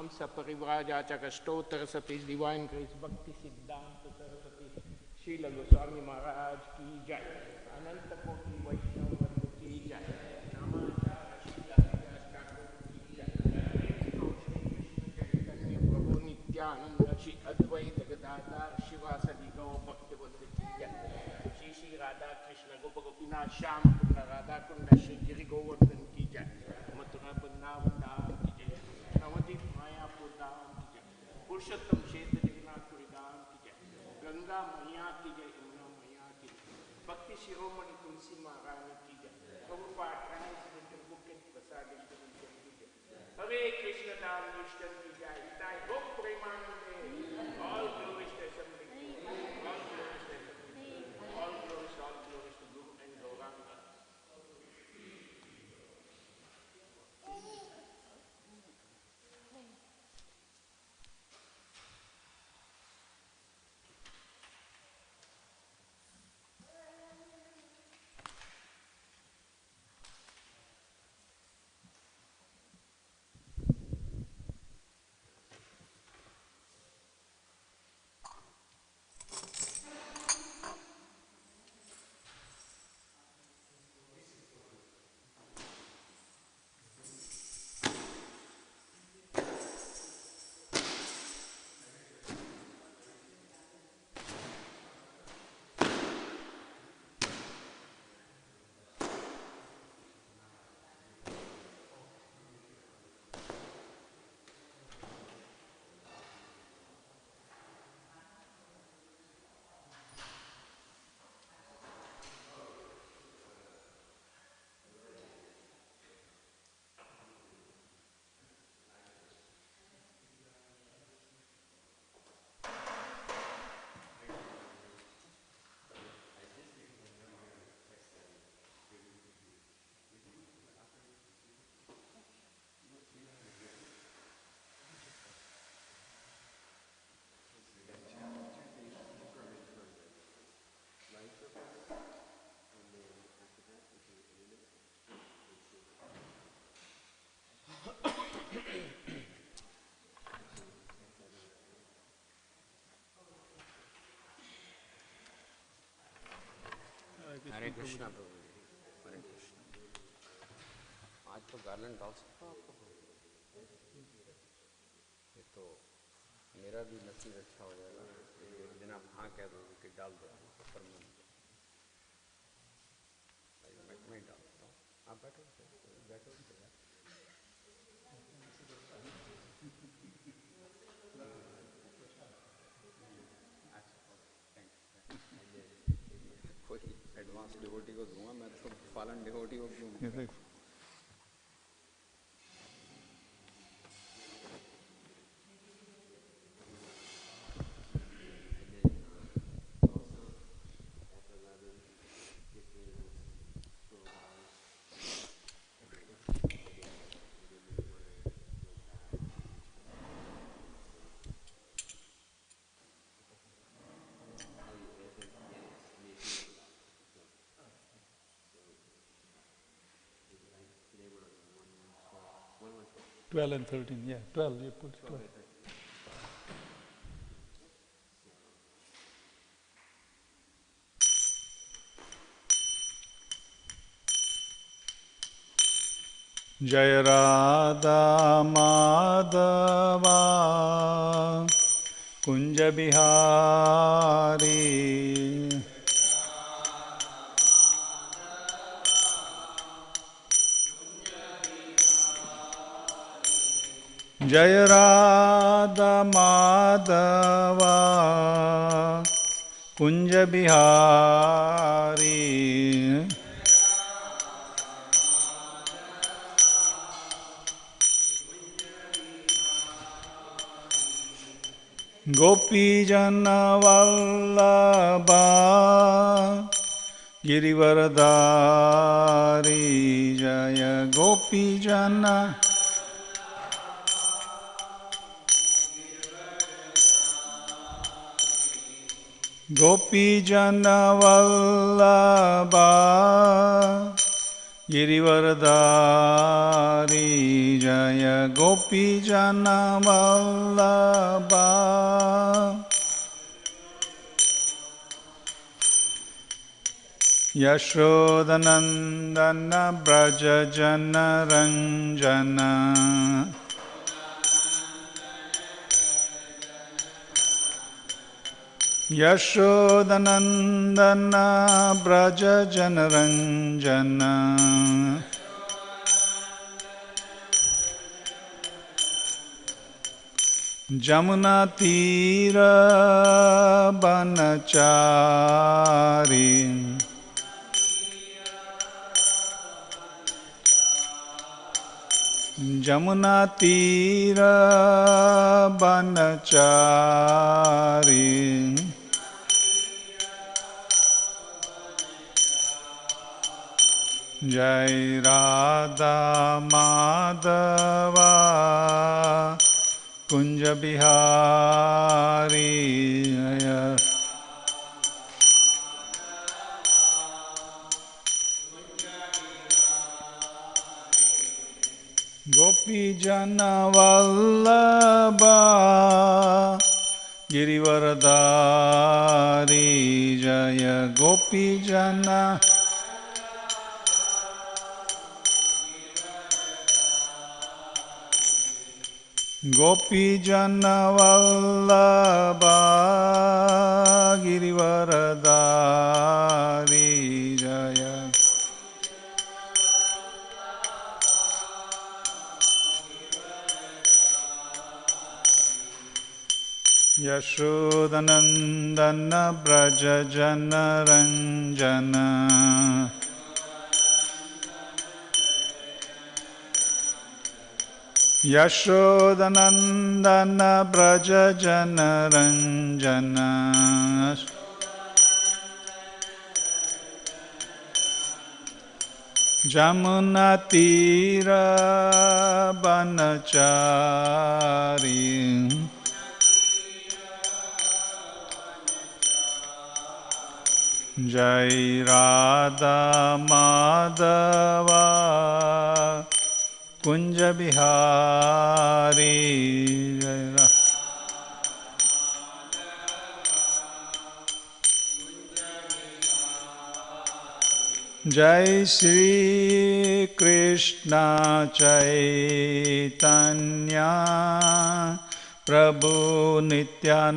Purnam Saparivrajachaka Stotra Sati Divine Grace Bhakti Siddhanta Saraswati Srila Goswami Maharaj Ki Jai Ananta Koti Vaishnava Vrinda Ki Jai Namacharya Srila Haridas Thakur Ki Jai Shri Krishna Chaitanya Prabhu Nityananda Shri Advaita Gadadhar Shivasadi Gaur Bhaktivinoda Ki Jai Shri Shri Radha Krishna Gopa Gopinath Shyama Kunda Radha Kunda Shri Giri Govardhan Ki Jai Mathura Vrindavan Dham Ki Jai Navadip Mayapur Dham Ki Jai Purushottam Kshetra Jagannath Puri Dham Ki Jai Ganga Maiya Ki Jai Yamuna Maiya Ki Jai Bhakti Shiromani Tulsi Maharani Ki Jai Prabhupada Translated Book and Prasadishwar Ki Jai Hare Krishna Dham Yishtan Ki Jai Nitai Gop Premanande all glories to Assembly all glories to Assembly all glories to Guru and Gauranga. हरे कृष्णा प्रभु जी हरे कृष्णा। आज तो garland डाल सकता हूँ आपको? ये तो मेरा भी नसीब अच्छा हो जाएगा। एक दिन आप हाँ कह दोगे कि डाल दो पर मैं डाल देता हूँ। आप बैठो बैठो कोई एडवांस डिवोटी को दूंगा मैं तो फॉलन डिवोटी को क्यों? $12 and $13, yeah, 12, you put 12. Jai Radha Madhava Kunja Bihari Jai Radha Madhava Kunja Bihari Gopi Jana Vallabha Girivaradari Jaya Gopi Jana Gopi Jana Vallabha गिरिवरदारी जय गोपीजनवल्लभा यशोदनन्दन व्रज जनरञ्जन यशोदनन्दन व्रज जनरञ्जन जमुना तीर बनचारी जमुना तीर बनचारी जय राधा माधवा कुंज बिहारी गोपी जन वल्लभा गिरिवरदारी जय गोपी जन गोपी जन वल्लभा गिरिवरदारी जय यशोदनन्दन व्रज जनरञ्जन यशोदनन्दन व्रज जनरञ्जन जमुना तीर बनचारी जय राधा माधवा कुंज बिहारी जय श्री कृष्ण चैतन्य प्रभु नित्यानंदा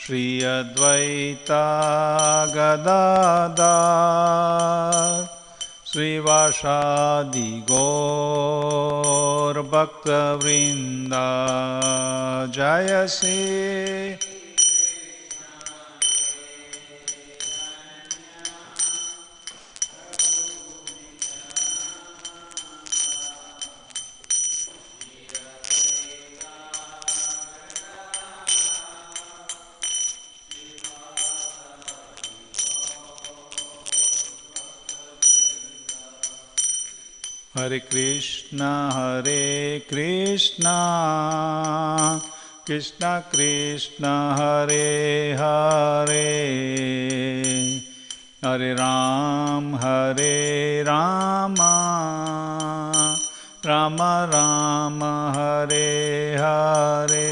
श्री अद्वैता गदाधर श्रीवासादि गौर भक्तवृंद जय श्री हरे कृष्णा कृष्णा कृष्णा हरे हरे हरे राम राम राम हरे हरे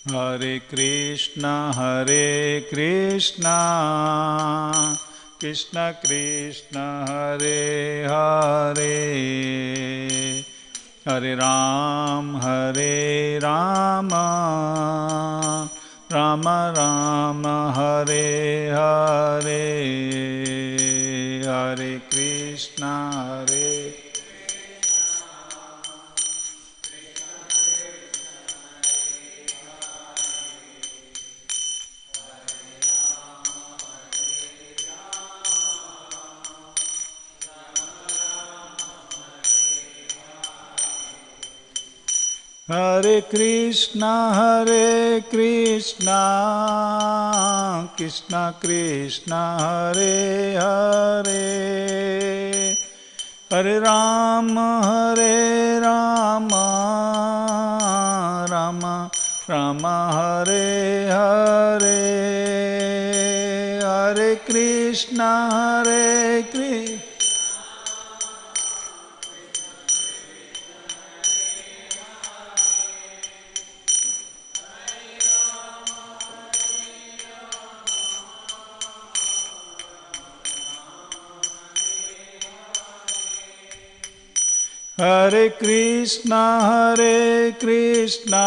हरे कृष्णा हरे Krishna Krishna Krishna Hare Hare Hare Ram Ram Ram Hare Hare Hare Krishna Hare Krishna Krishna Krishna Hare Hare, Hare Rama Rama Rama Hare Hare, Hare Krishna Hare Krishna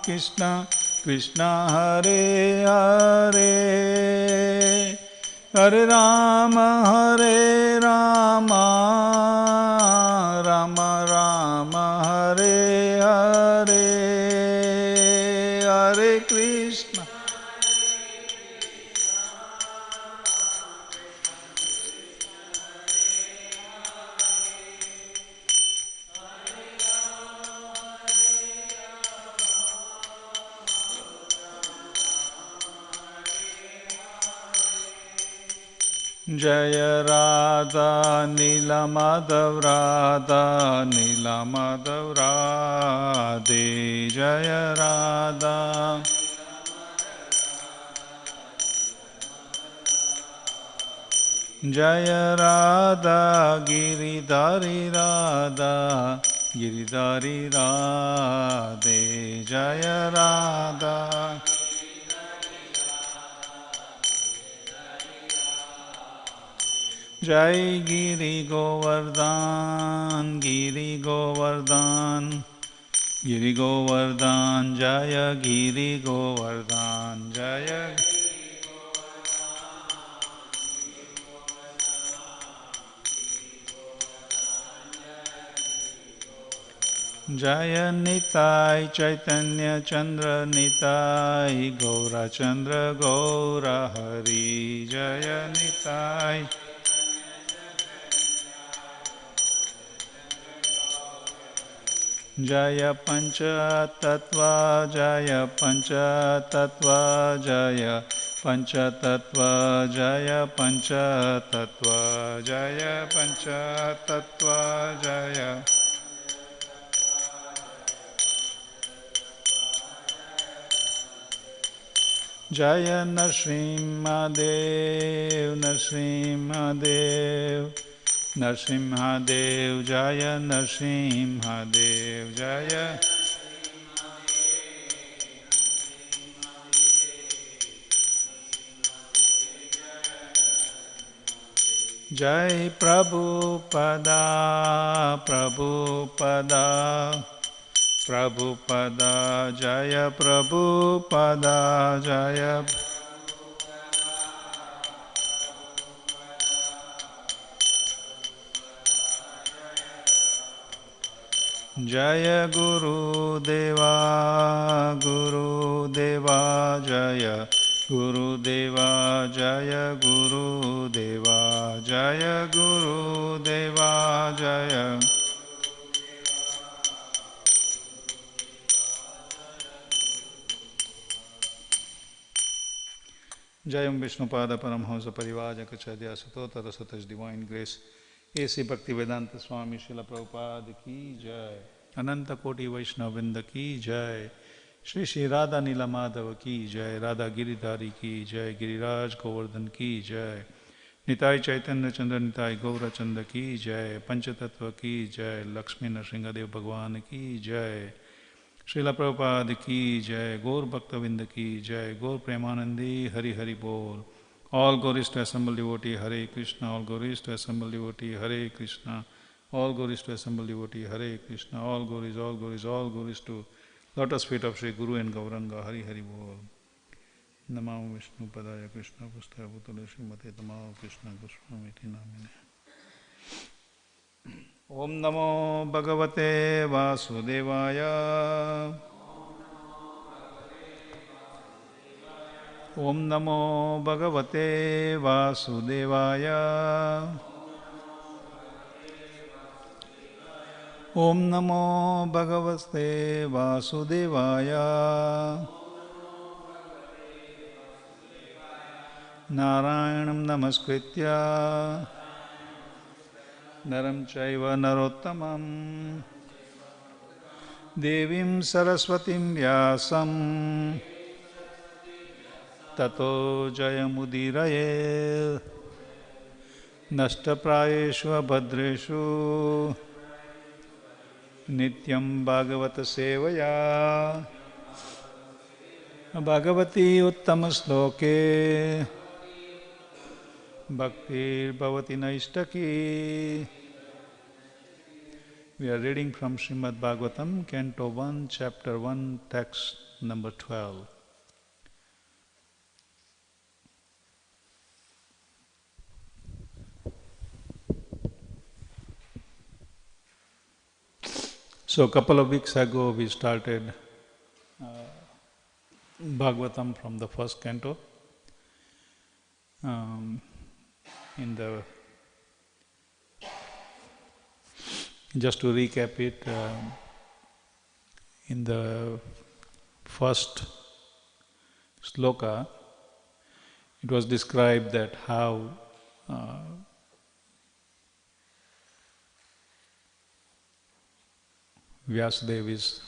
Krishna Krishna Hare Hare, Hare Rama Rama Rama Hare Hare, Hare Krishna Jaya Radha Nila Madhav Radhe, Jaya Radha Jaya Radha Giridhari Radhe, Jaya Radha Jai Giri Govardhan Jaya Giri Govardhan Jaya Jaya Nitai Chaitanya Chandra Nitai Gaura Chandra Gaura Hari Jaya Nitai Jaya Pancha Tattva Jaya Pancha Tattva Jaya Pancha Tattva Jaya Pancha Tattva Jaya Pancha Tattva Jaya Jaya Nrsimhadev Nrsimhadev Jaya Nrsimhadev Jaya Jai Prabhupada Jaya Prabhupada Jaya Jaya Guru Deva Jaya Guru Deva Jaya Guru Deva Jaya Guru Deva Jaya Jayam Vishnupada Paramhamsa Parivajakacharyya Sutotara Sataj Divine Grace A.C. Bhaktivedanta Swami Srila Prabhupada Ki Jai Ananta Koti Vaishnavinda Ki Jai Shri Shri Radha Nila Madhava Ki Jai Radha Giridhari Ki Jai Giriraj Govardhan Ki Jai Nitai Chaitanya Chandra Nitai Gaura Chanda Ki Jai Panchatattva Ki Jai Lakshmi Nrsingadev Bhagwan Ki Jai Srila Prabhupada Ki Jai Gaur Bhaktavinda Ki Jai Gaur Premanandi Hari Hari Bol. All glories to assemble devotee Hare Krishna, all glories to assemble devotee Hare Krishna, all glories to assemble devotee Hare Krishna, all glories to lotus feet of Sri Guru and Gauranga Hari Hari Bol. Namah Vishnu Padaya Krishna Pustaya Bhutale Srimate Tamao Krishna Goswamiti Namine. Om Namo Bhagavate Vasudevaya. Om Namo Bhagavate Vasudevaya. Om Namo Bhagavate Vasudevaya. Narayanam Namaskritya Naram Chaiva Narottamam Devim Saraswatim Vyasam Tato Jayamudiraye Nashtaprayeshu Abhadreshu Nityam Bhagavata Sevaya Bhagavati Uttama Bhakti Bhavati Naistaki. We are reading from Srimad Bhagavatam, Canto 1, Chapter 1, Text number 12. So a couple of weeks ago we started Bhagavatam from the first canto. Just to recap it, in the first sloka, it was described that how Vyasadeva is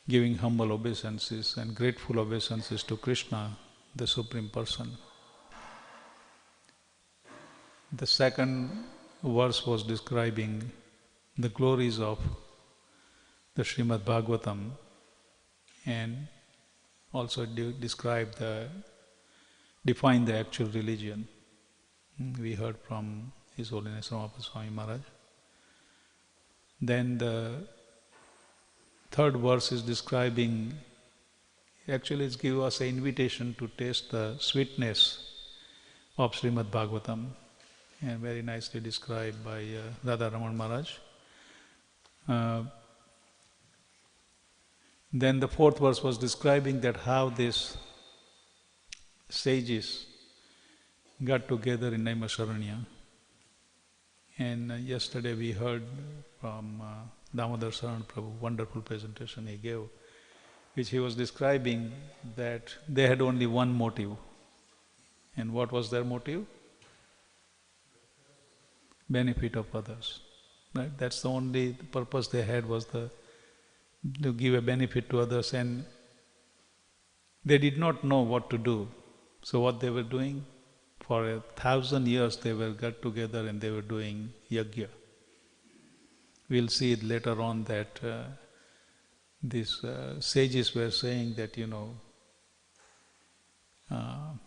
giving humble obeisances and grateful obeisances to Krishna, the Supreme Person. The second verse was describing the glories of the Srimad Bhagavatam and also defined the actual religion. We heard from His Holiness Ramappa Swami Maharaj. Then the third verse is describing, actually it's giving us an invitation to taste the sweetness of Srimad Bhagavatam, and very nicely described by Radha Raman Maharaj. Then the fourth verse was describing that how these sages got together in Naimisharanya. And yesterday we heard from Damodar Saran Prabhu, wonderful presentation he gave, which he was describing that they had only one motive. And what was their motive? Benefit of others. Right? That's the only purpose they had, was to give a benefit to others, and they did not know what to do. So what they were doing? For 1,000 years they were got together and they were doing yajna. We'll see it later on that these sages were saying that,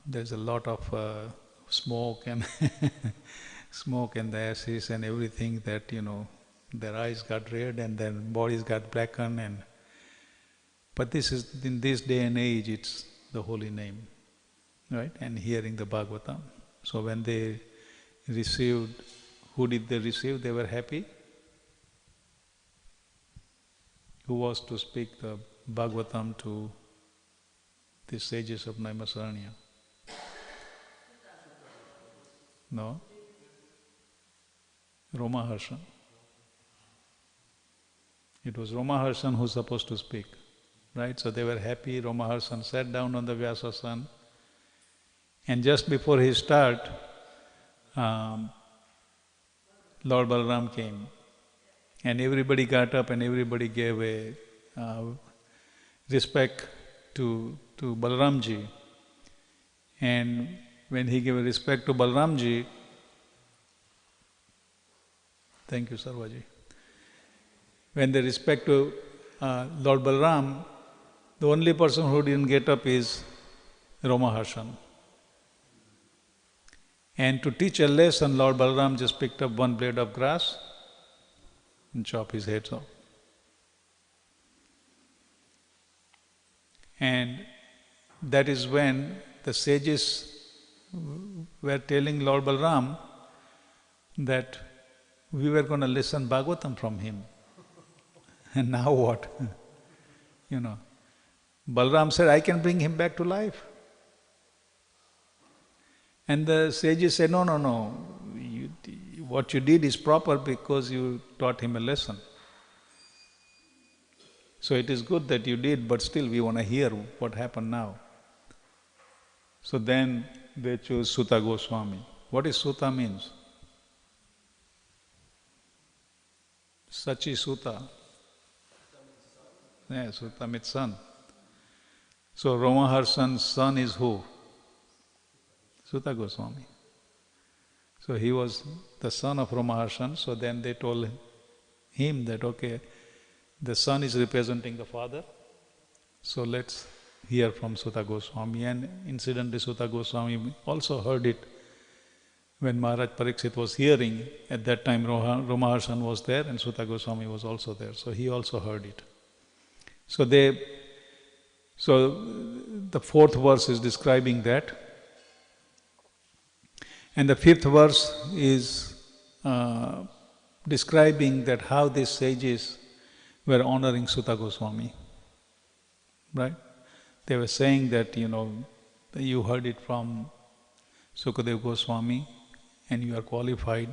there's a lot of smoke and smoke and the ashes and everything, that their eyes got red and their bodies got blackened, but this is, in this day and age, it's the holy name, right? And hearing the Bhagavatam. So when they received, who did they receive? They were happy. Who was to speak the Bhagavatam to the sages of Naimisharanya? No? Romaharshan. It was Romaharshan who was supposed to speak, right? So they were happy. Romaharshan sat down on the Vyasasan, and just before his start, Lord Balaram came, and everybody got up and everybody gave a respect to Balaramji. And when he gave a respect to Balaramji, thank you, Sarvaji. When they respect to Lord Balaram, the only person who didn't get up is Romaharshan. And to teach a lesson, Lord Balaram just picked up one blade of grass and chopped his head off. And that is when the sages were telling Lord Balaram that we were going to listen Bhagavatam from him. And now what? Balaram said, I can bring him back to life. And the sages said, no, what you did is proper because you taught him a lesson. So it is good that you did, but still we want to hear what happened now. So then they choose Sutta Goswami. What is Sutta means? Sachi Sutta. Yeah, Sutta means son. So Ramaharshan's son is who? Sutta Goswami. So he was the son of Ramaharshan, so then they told him that, okay, the son is representing the father, so let's hear from Sutta Goswami. And incidentally, Sutta Goswami also heard it when Maharaj Parikshit was hearing. At that time, Ramaharshan was there and Sutta Goswami was also there, so he also heard it. So the fourth verse is describing that. And the fifth verse is describing that how these sages were honoring Sutta Goswami. Right? They were saying that, you heard it from Sukadeva Goswami and you are qualified.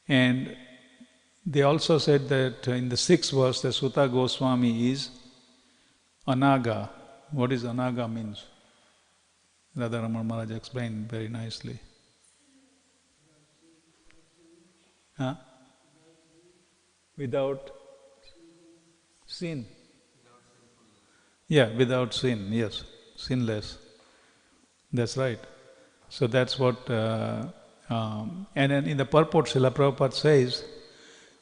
And they also said that in the sixth verse, that Sutta Goswami is Anaga. What is Anaga means? Radharamana Maharaj explained very nicely. Huh? Without sin. Yeah, without sin, yes. Sinless. That's right. So that's what... and then in the purport, Srila Prabhupada says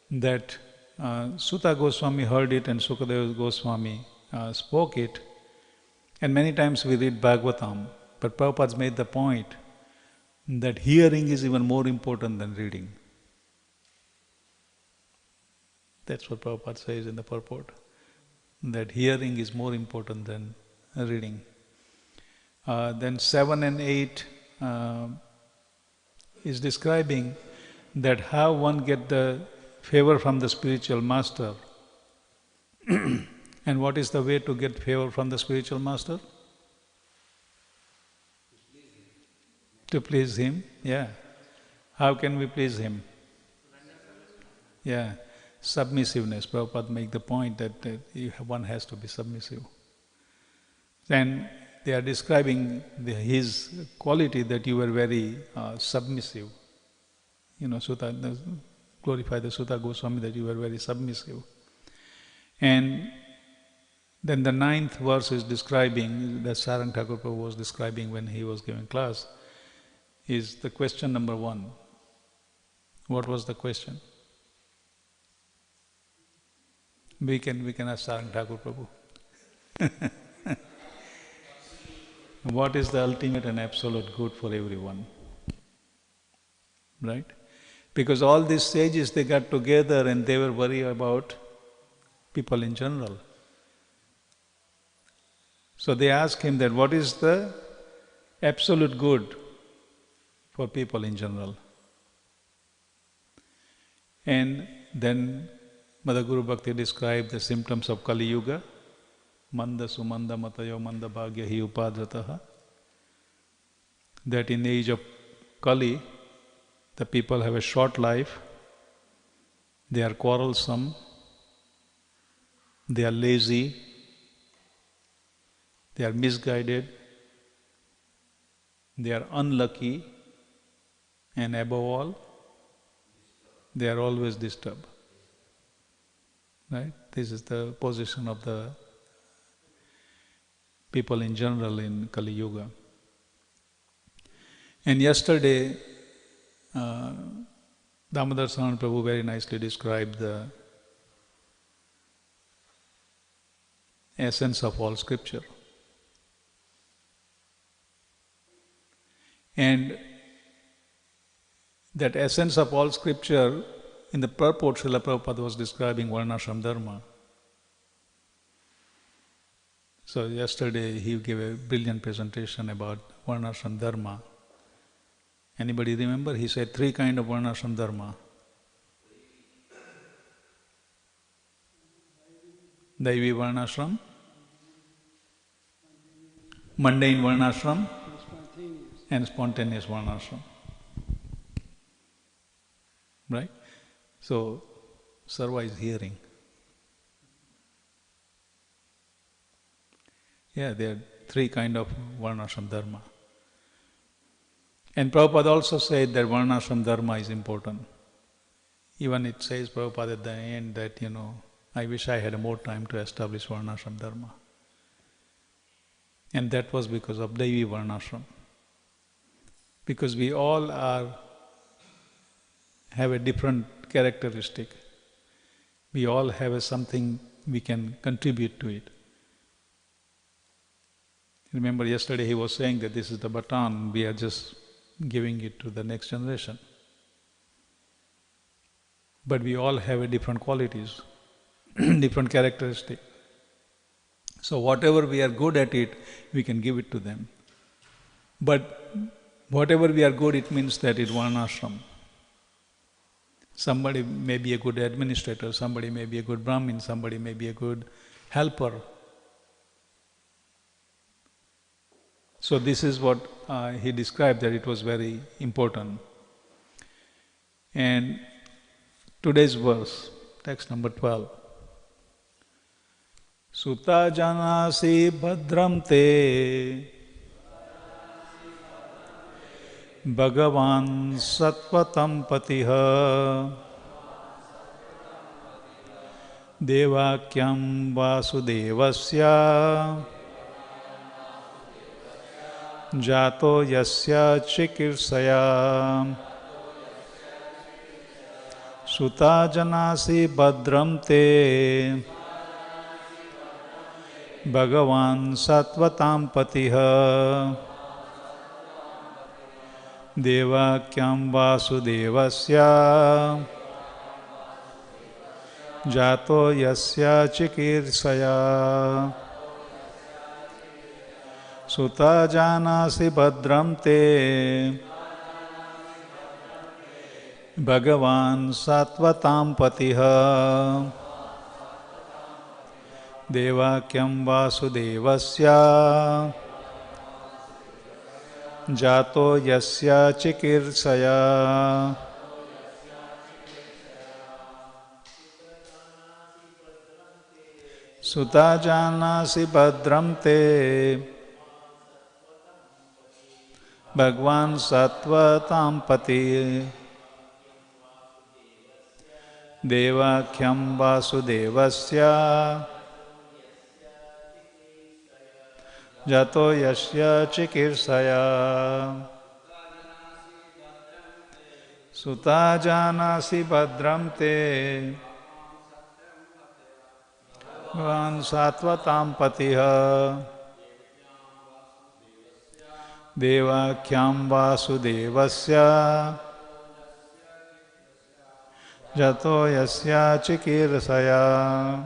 that Sutta Goswami heard it and Sukadeva Goswami spoke it. And many times we read Bhagavatam, but Prabhupada's made the point that hearing is even more important than reading. That's what Prabhupada says in the purport, that hearing is more important than reading. Then 7 and 8 is describing that how one get the favor from the spiritual master. And what is the way to get favor from the spiritual master? To please him, yeah. How can we please him? Yeah, submissiveness. Prabhupada make the point that one has to be submissive. Then they are describing his quality that you were very submissive. Glorify the Sutta Goswami that you were very submissive. And then the 9th verse is describing, that Sarang Thakur Prabhu was describing when he was giving class, is the question number 1. What was the question? We can ask Sarang Thakur Prabhu. What is the ultimate and absolute good for everyone? Right? Because all these sages, they got together and they were worried about people in general. So they asked him that what is the absolute good for people in general? And then Mother Guru Bhakti described the symptoms of Kali Yuga. Manda sumanda matayo manda bhagya hi upadrataha. That in the age of Kali, the people have a short life, they are quarrelsome, they are lazy, they are misguided, they are unlucky, and above all, they are always disturbed. Right? This is the position of the people in general in Kali Yuga. And yesterday, Damodar Saran Prabhu very nicely described the essence of all scripture. And that essence of all scripture, in the purport, Srila Prabhupada was describing Varnashram Dharma. So yesterday he gave a brilliant presentation about Varnashram Dharma. Anybody remember? He said 3 kinds of Varnashram Dharma. Daivi Varnashram, mundane Varnashram, and spontaneous varnashram. Right? So, Sarva is hearing. Yeah, there are three kind of varnashram dharma. And Prabhupada also said that varnashram dharma is important. Even it says, Prabhupada at the end, that, I wish I had more time to establish varnashram dharma. And that was because of Devi varnashram. Because we all have a different characteristic. We all have something we can contribute to it. Remember yesterday he was saying that this is the baton, we are just giving it to the next generation. But we all have different qualities, different characteristics. So whatever we are good at it, we can give it to them. But whatever we are good, it means that it's varnashram. Somebody may be a good administrator, somebody may be a good Brahmin, somebody may be a good helper. So this is what he described, that it was very important. And today's verse, text number 12. Sutta janasi bhadram te Bhagavan Sattvatam Patiha Devakyam Vasudevasya Jato Yasya Chikirsaya Sutta Janasi Bhadram Te Bhagavan Sattvatam Patiha Devakyam Vasudevasya Jato Yasya Chikirsaya Sutta Janasi Bhadram Te Bhagavan Sattvatam Patiha Devakyam Vasudevasya Jato Yasya Chikirsaya Sutta Janasi Bhadram Te Bhagwan Sattvatam Pati Devakyam Vasudevasya Jato Yasya Chikirsaya Sutta Janasi Bhadram Te Bhagwan Sattvatam Patiha Devakyam Vasudevasya Jato Yasya Chikirsaya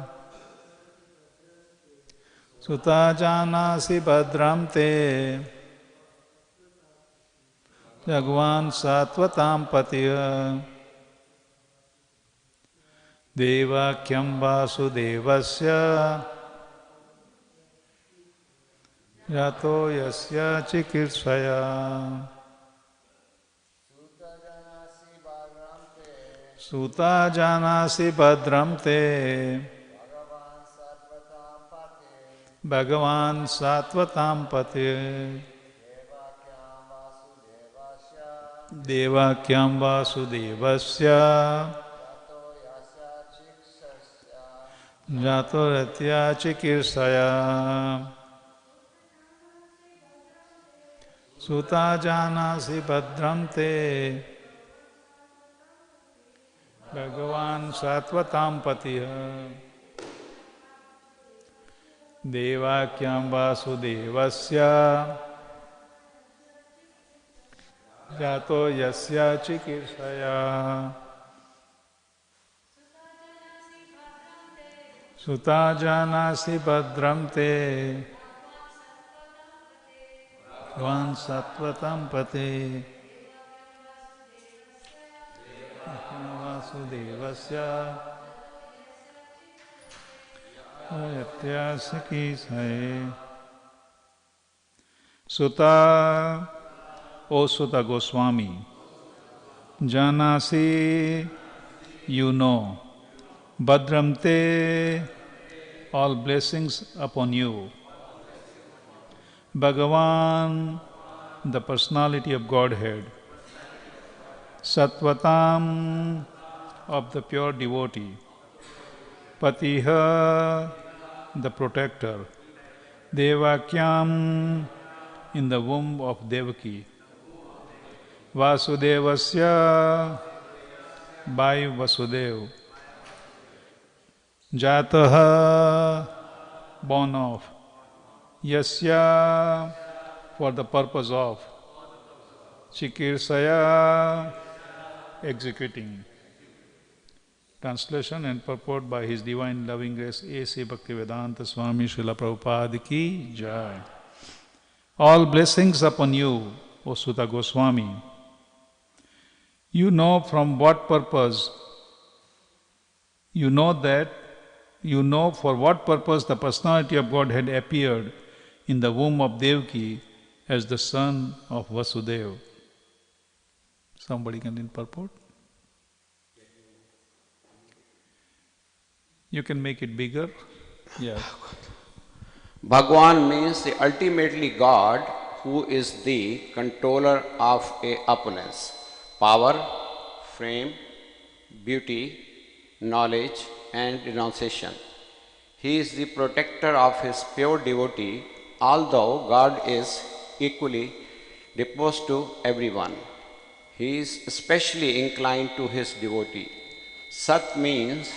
Sutta Janasi Bhadram Te Bhagwan Sattvatam Patiha Devakyam Vasudevasya Jato Yasya Chikirsaya Sutta Janasi Bhadram Te Bhagavan Sattvatam Pati Devakyam Vasudevasya Jato Yasya Chikirsaya Sutta Janasi Bhadram Te Bhagavan Sattvatam Patiha Devakyam Vasudevasya Jato Yasya Chikirsaya Sutta Janasi Bhadram Te Bhagavan Sattvatam Pati Vasudevasya Yatyasaki Saye Sutta O Sutta Goswami, Janasi, you know, Bhadram te, all blessings upon you. Bhagavan, the personality of Godhead. Sattvatam, of the pure devotee. Patiha, the protector. Devakyam, in the womb of Devaki. Vasudevasya, by Vasudev. Jataha, born of. Yasya, for the purpose of. Chikirsaya, executing. Translation and purport by His Divine Loving Grace A.C. Bhaktivedanta Swami Srila Prabhupada Ki Jai. All blessings upon you, O Sutta Goswami. You know from what purpose, you know for what purpose the personality of God had appeared in the womb of Devaki as the son of Vasudeva. Somebody can read purport? You can make it bigger. Yeah. Bhagwan means the ultimately God who is the controller of a opulence, power, fame, beauty, knowledge and renunciation. He is the protector of his pure devotee, although God is equally disposed to everyone. He is especially inclined to his devotee. Sat means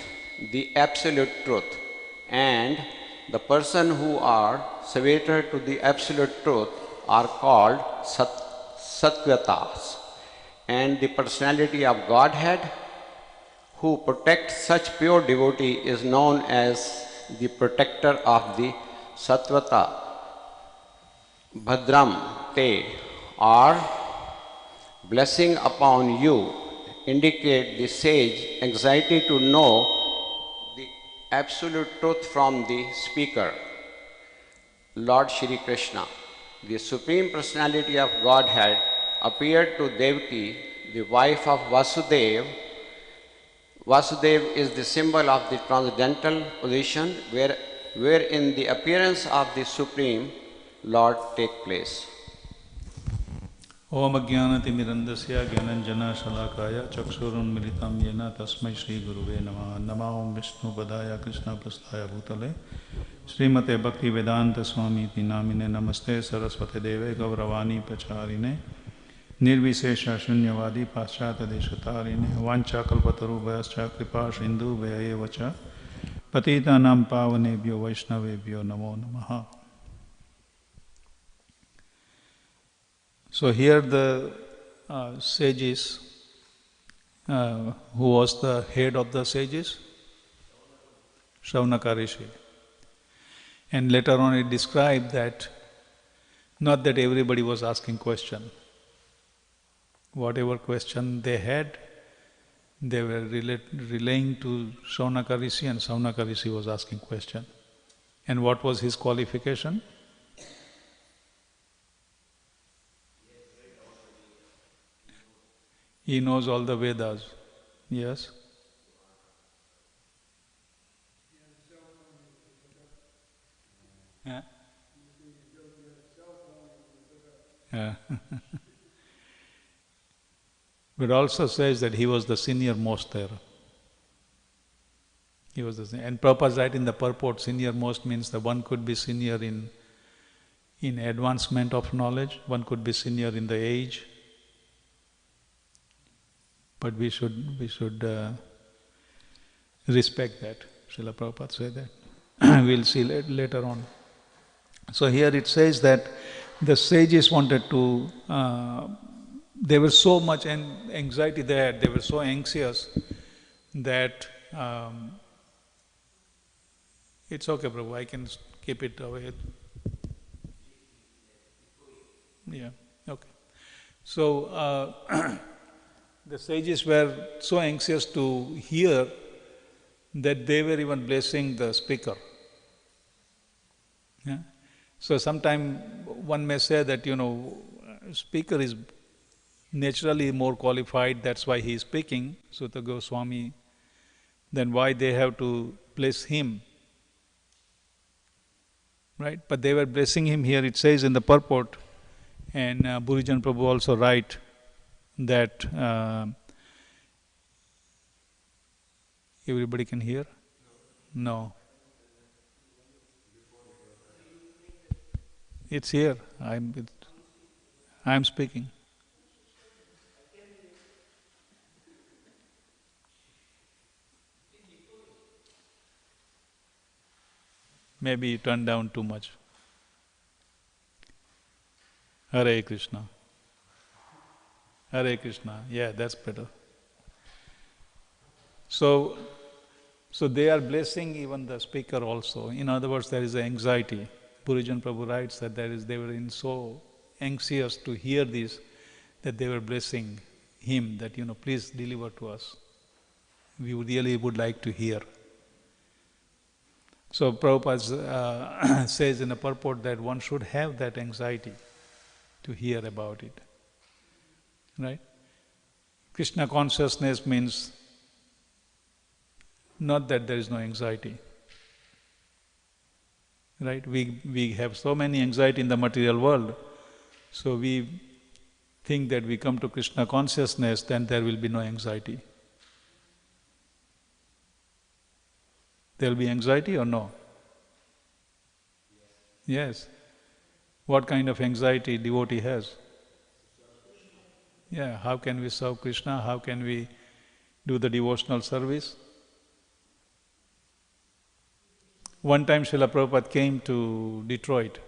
the absolute truth, and the person who are surrender to the absolute truth are called Sattvatas, and the personality of Godhead who protects such pure devotee is known as the protector of the Sattvata. Bhadram te, or blessing upon you, indicate the sage anxiety to know the absolute truth from the speaker, Lord Shri Krishna. The Supreme Personality of Godhead appeared to Devaki, the wife of Vasudeva. Vasudeva is the symbol of the transcendental position wherein the appearance of the Supreme Lord take place. Om Ajnanatimirandasya Gyananjana Shalakaya Chakshurunmilitam Yena Tasmai Shri Guruve Namah. Namah Om Vishnu Padaya Krishna Prasthaya Bhutale Srimate Bhakti Vedanta Swami Iti Namine Namaste Saraswate Deve Gauravani Pacharine Nirvisesha Shunyavadi Paschata Deshatarine Vancha Kalpataru Vayascha Kripa Shindu Vayayevacha Patitanam Pavanebhyo Vaishnavebhyo Namo Namaha. So here the sages, who was the head of the sages? Shaunaka Rishi. And later on it described that not that everybody was asking question. Whatever question they had, they were relaying to Shaunaka Rishi, and Shaunaka Rishi was asking question. And what was his qualification? He knows all the Vedas. Yes? Yeah. Yeah. But also says that he was the senior most there. He was the senior. And Prabhupada right in the purport, senior most means that one could be senior in advancement of knowledge, one could be senior in the age. But we should respect that. Srila Prabhupada said that. We'll see later on. So here it says that the sages wanted to, there was so much anxiety there, they were so anxious that, it's okay Prabhu, I can keep it away. Yeah, okay. So, the sages were so anxious to hear that they were even blessing the speaker. Yeah? So sometime one may say that, speaker is naturally more qualified, that's why he is speaking, Sutta Goswami, then why they have to bless him? Right? But they were blessing him here, it says in the purport, and Burijan Prabhu also write that everybody can hear? No. It's here. I'm speaking. Maybe you turned down too much. Hare Krishna. Hare Krishna. Yeah, that's better. So they are blessing even the speaker also. In other words, there is anxiety. Purijan Prabhu writes that they were so anxious to hear this that they were blessing him that, please deliver to us. We really would like to hear. So Prabhupada says in a purport that one should have that anxiety to hear about it. Right? Krishna consciousness means not that there is no anxiety. Right? We have so many anxiety in the material world, so we think that we come to Krishna consciousness, then there will be no anxiety. There will be anxiety or no? Yes. What kind of anxiety devotee has? Yeah, how can we serve Krishna? How can we do the devotional service? One time Srila Prabhupada came to Detroit,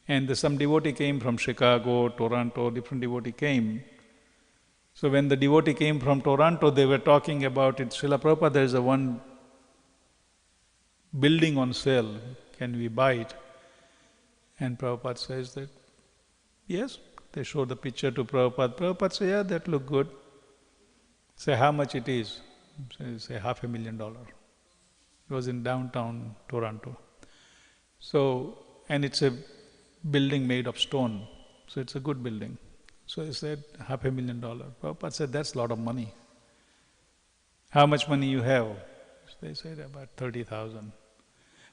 and some devotee came from Chicago, Toronto, different devotee came. So when the devotee came from Toronto, they were talking about it. Srila Prabhupada, there is one building on sale, can we buy it? And Prabhupada says that, yes. They show the picture to Prabhupada. Prabhupada says, yeah, that look good. Say, how much it is? Say, $500,000. It was in downtown Toronto. So, and it's a building made of stone. So it's a good building. So he said, $500,000. Prabhupada said, that's a lot of money. How much money you have? They said, about 30,000.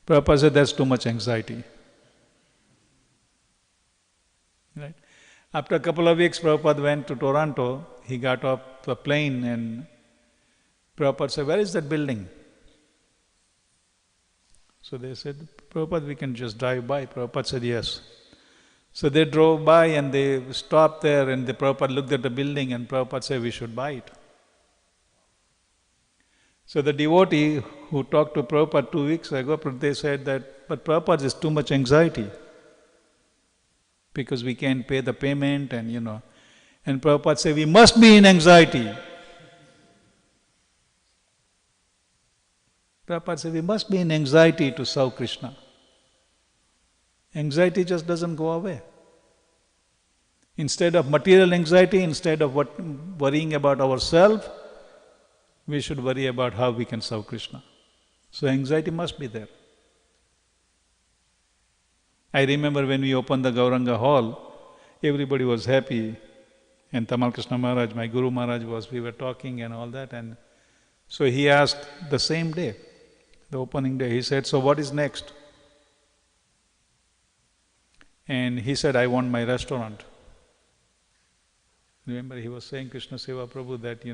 Prabhupada said, that's too much anxiety. Right? After a couple of weeks, Prabhupada went to Toronto. He got off the plane and Prabhupada said, where is that building? So they said, Prabhupada, we can just drive by. Prabhupada said, yes. So they drove by and they stopped there and the Prabhupada looked at the building and Prabhupada said, we should buy it. So the devotee who talked to Prabhupada 2 weeks ago, they said that, but Prabhupada is too much anxiety, because we can't pay the payment and And Prabhupada said, we must be in anxiety. Prabhupada said, we must be in anxiety to serve Krishna. Anxiety just doesn't go away. Instead of material anxiety, instead of worrying about ourselves, we should worry about how we can serve Krishna. So anxiety must be there. I remember when we opened the Gauranga Hall, everybody was happy. And Tamal Krishna Maharaj, my Guru Maharaj we were talking and all that. And so he asked the same day, the opening day, he said, so what is next? And he said, I want my restaurant. Remember, he was saying, Krishna Seva Prabhu, that,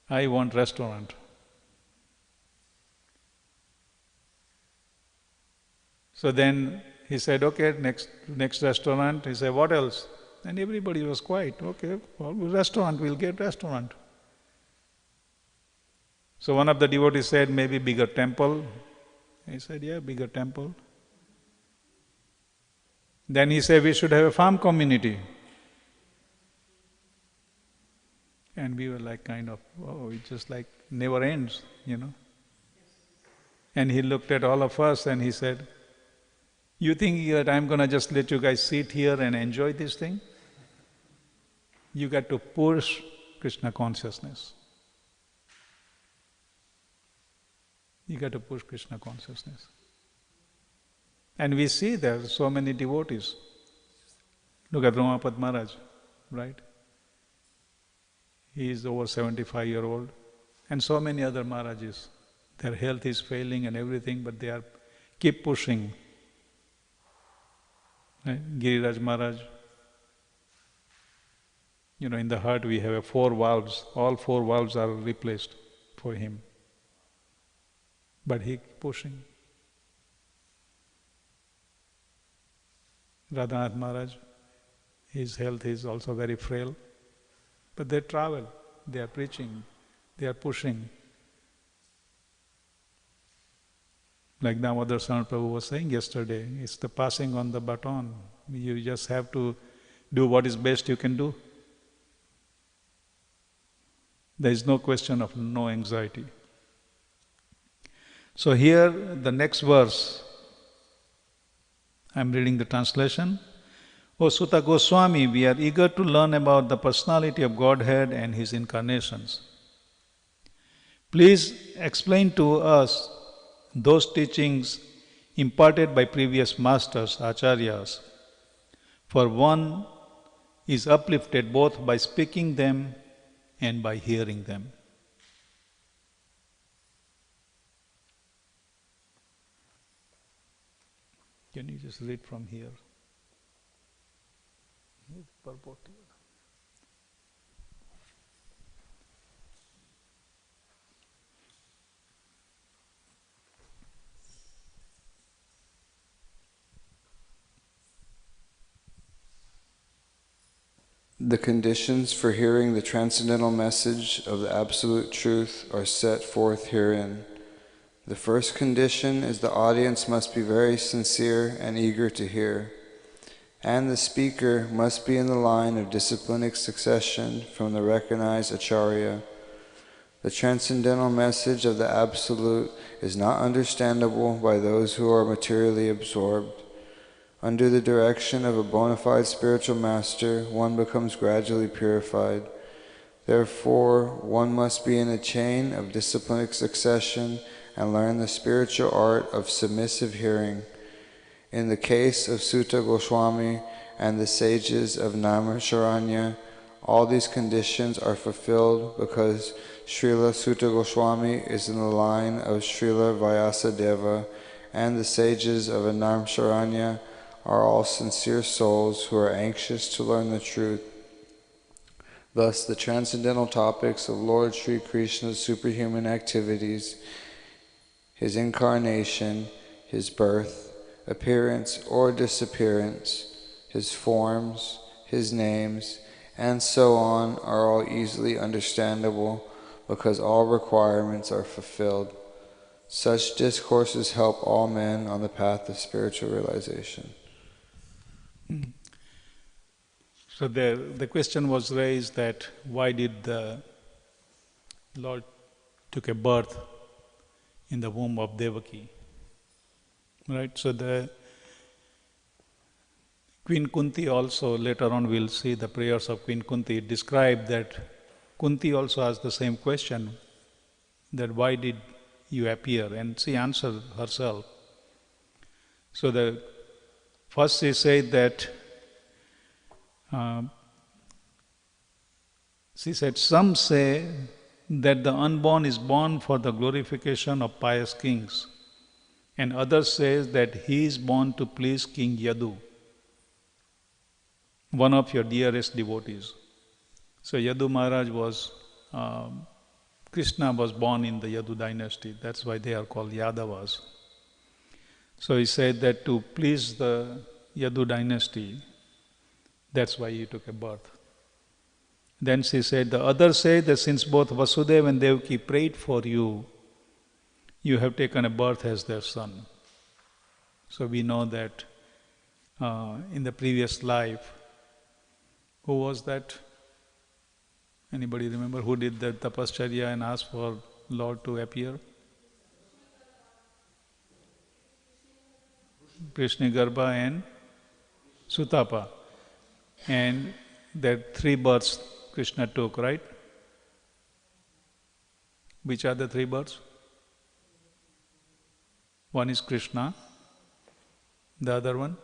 I want restaurant. So then he said, okay, next restaurant. He said, what else? And everybody was quiet. Okay, well, restaurant, we'll get restaurant. So one of the devotees said, maybe bigger temple. He said, yeah, bigger temple. Then he said, we should have a farm community. And we were like kind of, oh, it just like never ends, And he looked at all of us and he said, you think that I'm going to just let you guys sit here and enjoy this thing? You got to push Krishna consciousness. You got to push Krishna consciousness. And we see there so many devotees. Look at Ramapad Maharaj. right? He is over 75-year-old. And so many other Maharajas. Their health is failing and everything, but they are keep pushing. Right? Giriraj Maharaj, in the heart we have 4 valves. All 4 valves are replaced for him. But he pushing. Radhanath Maharaj, his health is also very frail. But they travel, they are preaching, they are pushing. Like Damodar Saran Prabhu was saying yesterday, it's the passing on the baton. You just have to do what is best you can do. There is no question of no anxiety. So here, the next verse, I'm reading the translation. O Sutta Goswami, we are eager to learn about the personality of Godhead and His incarnations. Please explain to us those teachings imparted by previous masters, acharyas. For one is uplifted both by speaking them and by hearing them. Can you just read from here? Purport. The conditions for hearing the transcendental message of the Absolute Truth are set forth herein. The first condition is the audience must be very sincere and eager to hear, and the speaker must be in the line of disciplinic succession from the recognized acharya. The transcendental message of the Absolute is not understandable by those who are materially absorbed. Under the direction of a bona fide spiritual master, one becomes gradually purified. Therefore, one must be in a chain of disciplinic succession and learn the spiritual art of submissive hearing. In the case of Sutta Goswami and the sages of Naimisharanya, all these conditions are fulfilled because Srila Sutta Goswami is in the line of Srila Vyasadeva, and the sages of Naimisharanya are all sincere souls who are anxious to learn the truth. Thus, the transcendental topics of Lord Sri Krishna's superhuman activities, His incarnation, His birth, appearance or disappearance, His forms, His names, and so on are all easily understandable because all requirements are fulfilled. Such discourses help all men on the path of spiritual realization. So the question was raised that why did the Lord took a birth in the womb of Devaki? Right? So the Queen Kunti also, later on we'll see the prayers of Queen Kunti, describe that Kunti also asked the same question, that why did you appear? And she answered herself. So the first she said that, she said, some say that the unborn is born for the glorification of pious kings, and others say that he is born to please King Yadu, one of your dearest devotees. So Yadu Maharaj was, Krishna was born in the Yadu dynasty, that's why they are called Yadavas. So he said that to please the Yadu dynasty, that's why he took a birth. Then she said, the others say that since both Vasudeva and Devaki prayed for you, you have taken a birth as their son. So we know that in the previous life, who was that? Anybody remember who did that tapascharya and asked for Lord to appear? Krishnagarbha and Sutapa. And there 3 births Krishna took, right? Which are the 3 births? One is Krishna. The other one?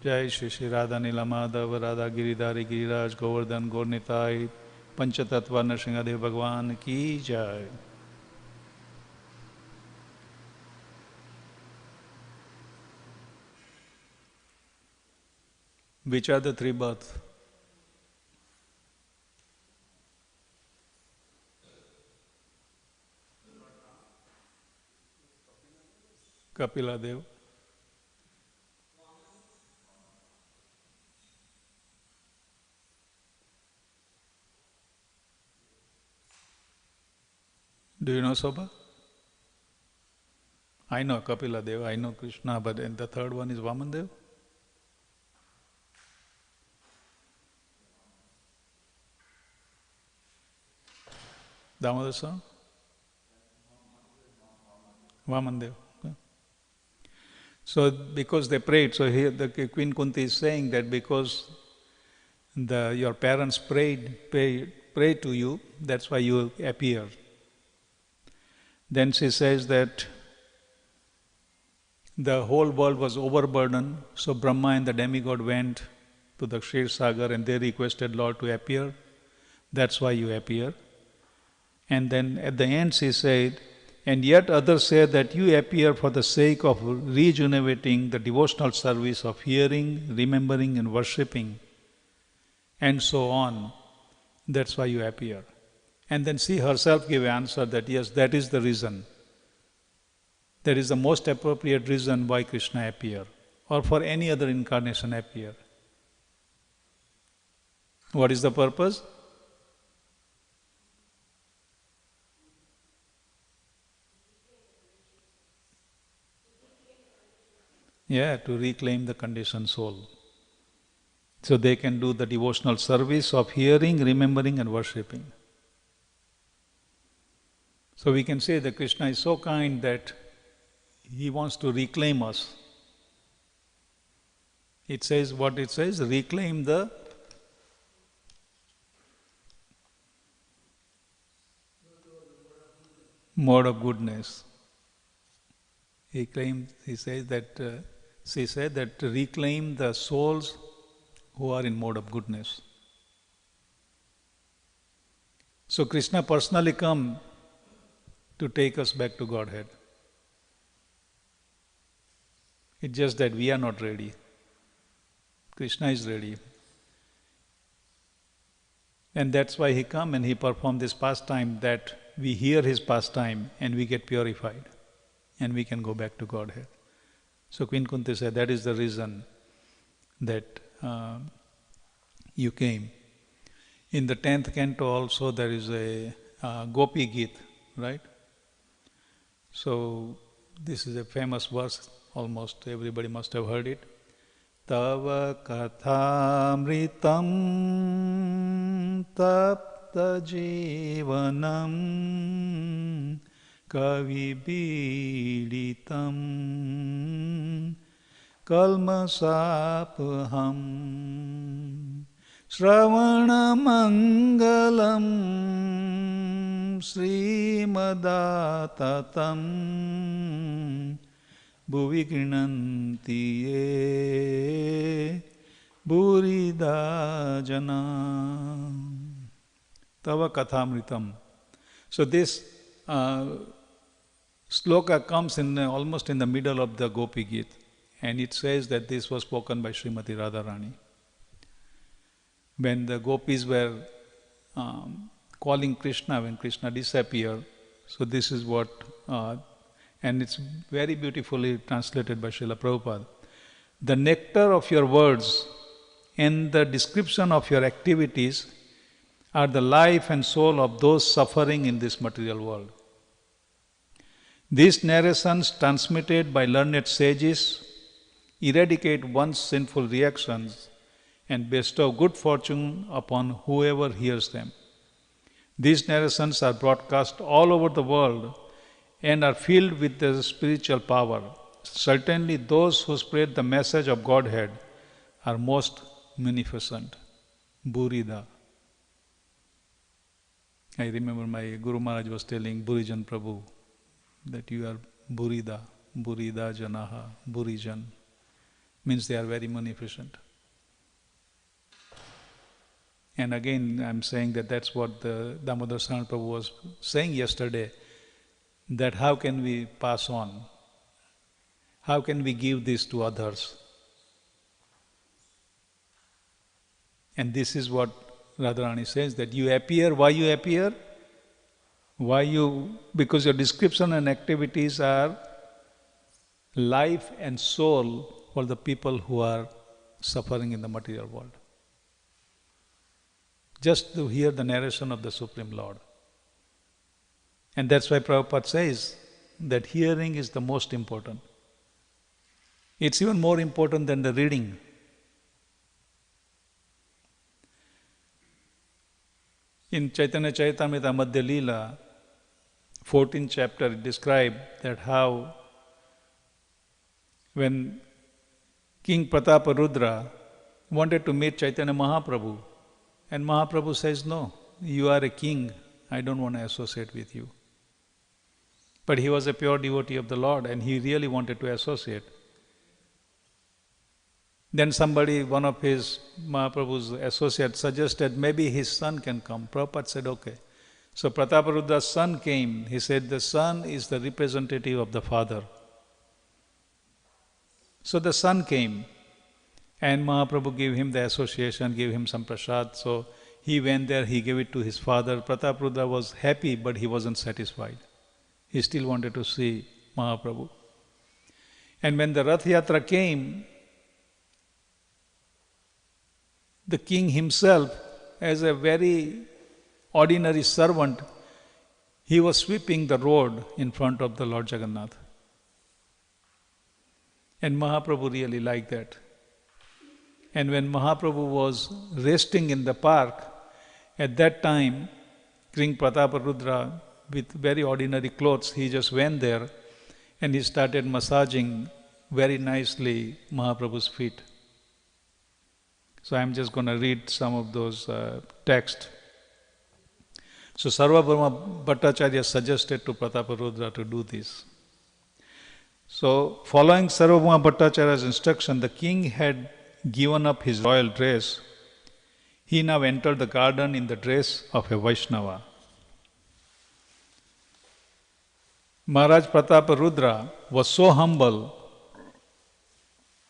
Jai Shri Shri Radha Nila Madhava Radha Giridhari Giriraj Govardhan Gornitai Panchatattva Nrsingadev Bhagwan Ki Jai. Which are the three births? Kapila Dev. Do you know Sobha? I know Kapila Dev, I know Krishna, but then the third one is Vaman Dev? Damodar son? Vaman Dev. Okay. So because they prayed, so here the Queen Kunti is saying that because your parents prayed to you, that's why you appear. Then she says that the whole world was overburdened, so Brahma and the demigod went to the Kshir Sagar and they requested Lord to appear. That's why you appear. And then at the end she said, and yet others say that you appear for the sake of rejuvenating the devotional service of hearing, remembering and worshipping, and so on. That's why you appear. And then she herself gave an answer that yes, that is the reason. That is the most appropriate reason why Krishna appear, or for any other incarnation appear. What is the purpose? Yeah, to reclaim the conditioned soul. So they can do the devotional service of hearing, remembering and worshipping. So we can say that Krishna is so kind that he wants to reclaim us. It says what it says, reclaim the mode of goodness. He says that she said that to reclaim the souls who are in mode of goodness. So Krishna personally come to take us back to Godhead. It's just that we are not ready. Krishna is ready. And that's why he come and he performed this pastime, that we hear his pastime and we get purified and we can go back to Godhead. So Queen Kunti said that is the reason that you came. In the 10th canto also there is a Gopi Geet, right? So this is a famous verse, almost everybody must have heard it. Tava kathamritam tapta jivanam kavibiditam kalmasapham Shravanamangalam Srimadattatam Bhuvi Grinanti Ye Burida Jana Tava Kathamritam. So this sloka comes in almost in the middle of the Gopi Geet, and it says that this was spoken by Srimati Radharani. When the gopis were calling Krishna, when Krishna disappeared, so this is what, and it's very beautifully translated by Srila Prabhupada. The nectar of your words and the description of your activities are the life and soul of those suffering in this material world. These narrations transmitted by learned sages eradicate one's sinful reactions and bestow good fortune upon whoever hears them. These narrations are broadcast all over the world and are filled with the spiritual power. Certainly those who spread the message of Godhead are most munificent. Burida. I remember my Guru Maharaj was telling Burijan Prabhu that you are Burida, Burida Janaha, Burijan. means they are very munificent. And again, I'm saying that that's what the Damodar Sarana Prabhu was saying yesterday, that how can we pass on? How can we give this to others? And this is what Radharani says, that you appear. Why you appear? Because your description and activities are life and soul for the people who are suffering in the material world. Just to hear the narration of the Supreme Lord. And that's why Prabhupada says that hearing is the most important. It's even more important than the reading. In Chaitanya Charitamrita Madhya Leela, 14th chapter, it describes that how when King Prataparudra wanted to meet Chaitanya Mahaprabhu, and Mahaprabhu says, no, you are a king, I don't want to associate with you. But he was a pure devotee of the Lord and he really wanted to associate. Then somebody, one of his Mahaprabhu's associates, suggested maybe his son can come. Prabhupada said, okay. So Prataparudra's son came. He said the son is the representative of the father. So the son came and Mahaprabhu gave him the association, gave him some prasad. So he went there, he gave it to his father. Prataparudra was happy, but he wasn't satisfied. He still wanted to see Mahaprabhu. And when the Rath Yatra came, the king himself, as a very ordinary servant, he was sweeping the road in front of the Lord Jagannath. And Mahaprabhu really liked that. And when Mahaprabhu was resting in the park, at that time, King Prataparudra, with very ordinary clothes, he just went there and he started massaging very nicely Mahaprabhu's feet. So I'm just going to read some of those texts. So Sarvabhauma Bhattacharya suggested to Prataparudra to do this. So following Sarvabhauma Bhattacharya's instruction, the king had given up his royal dress. He now entered the garden in the dress of a Vaishnava. Maharaj Prataparudra was so humble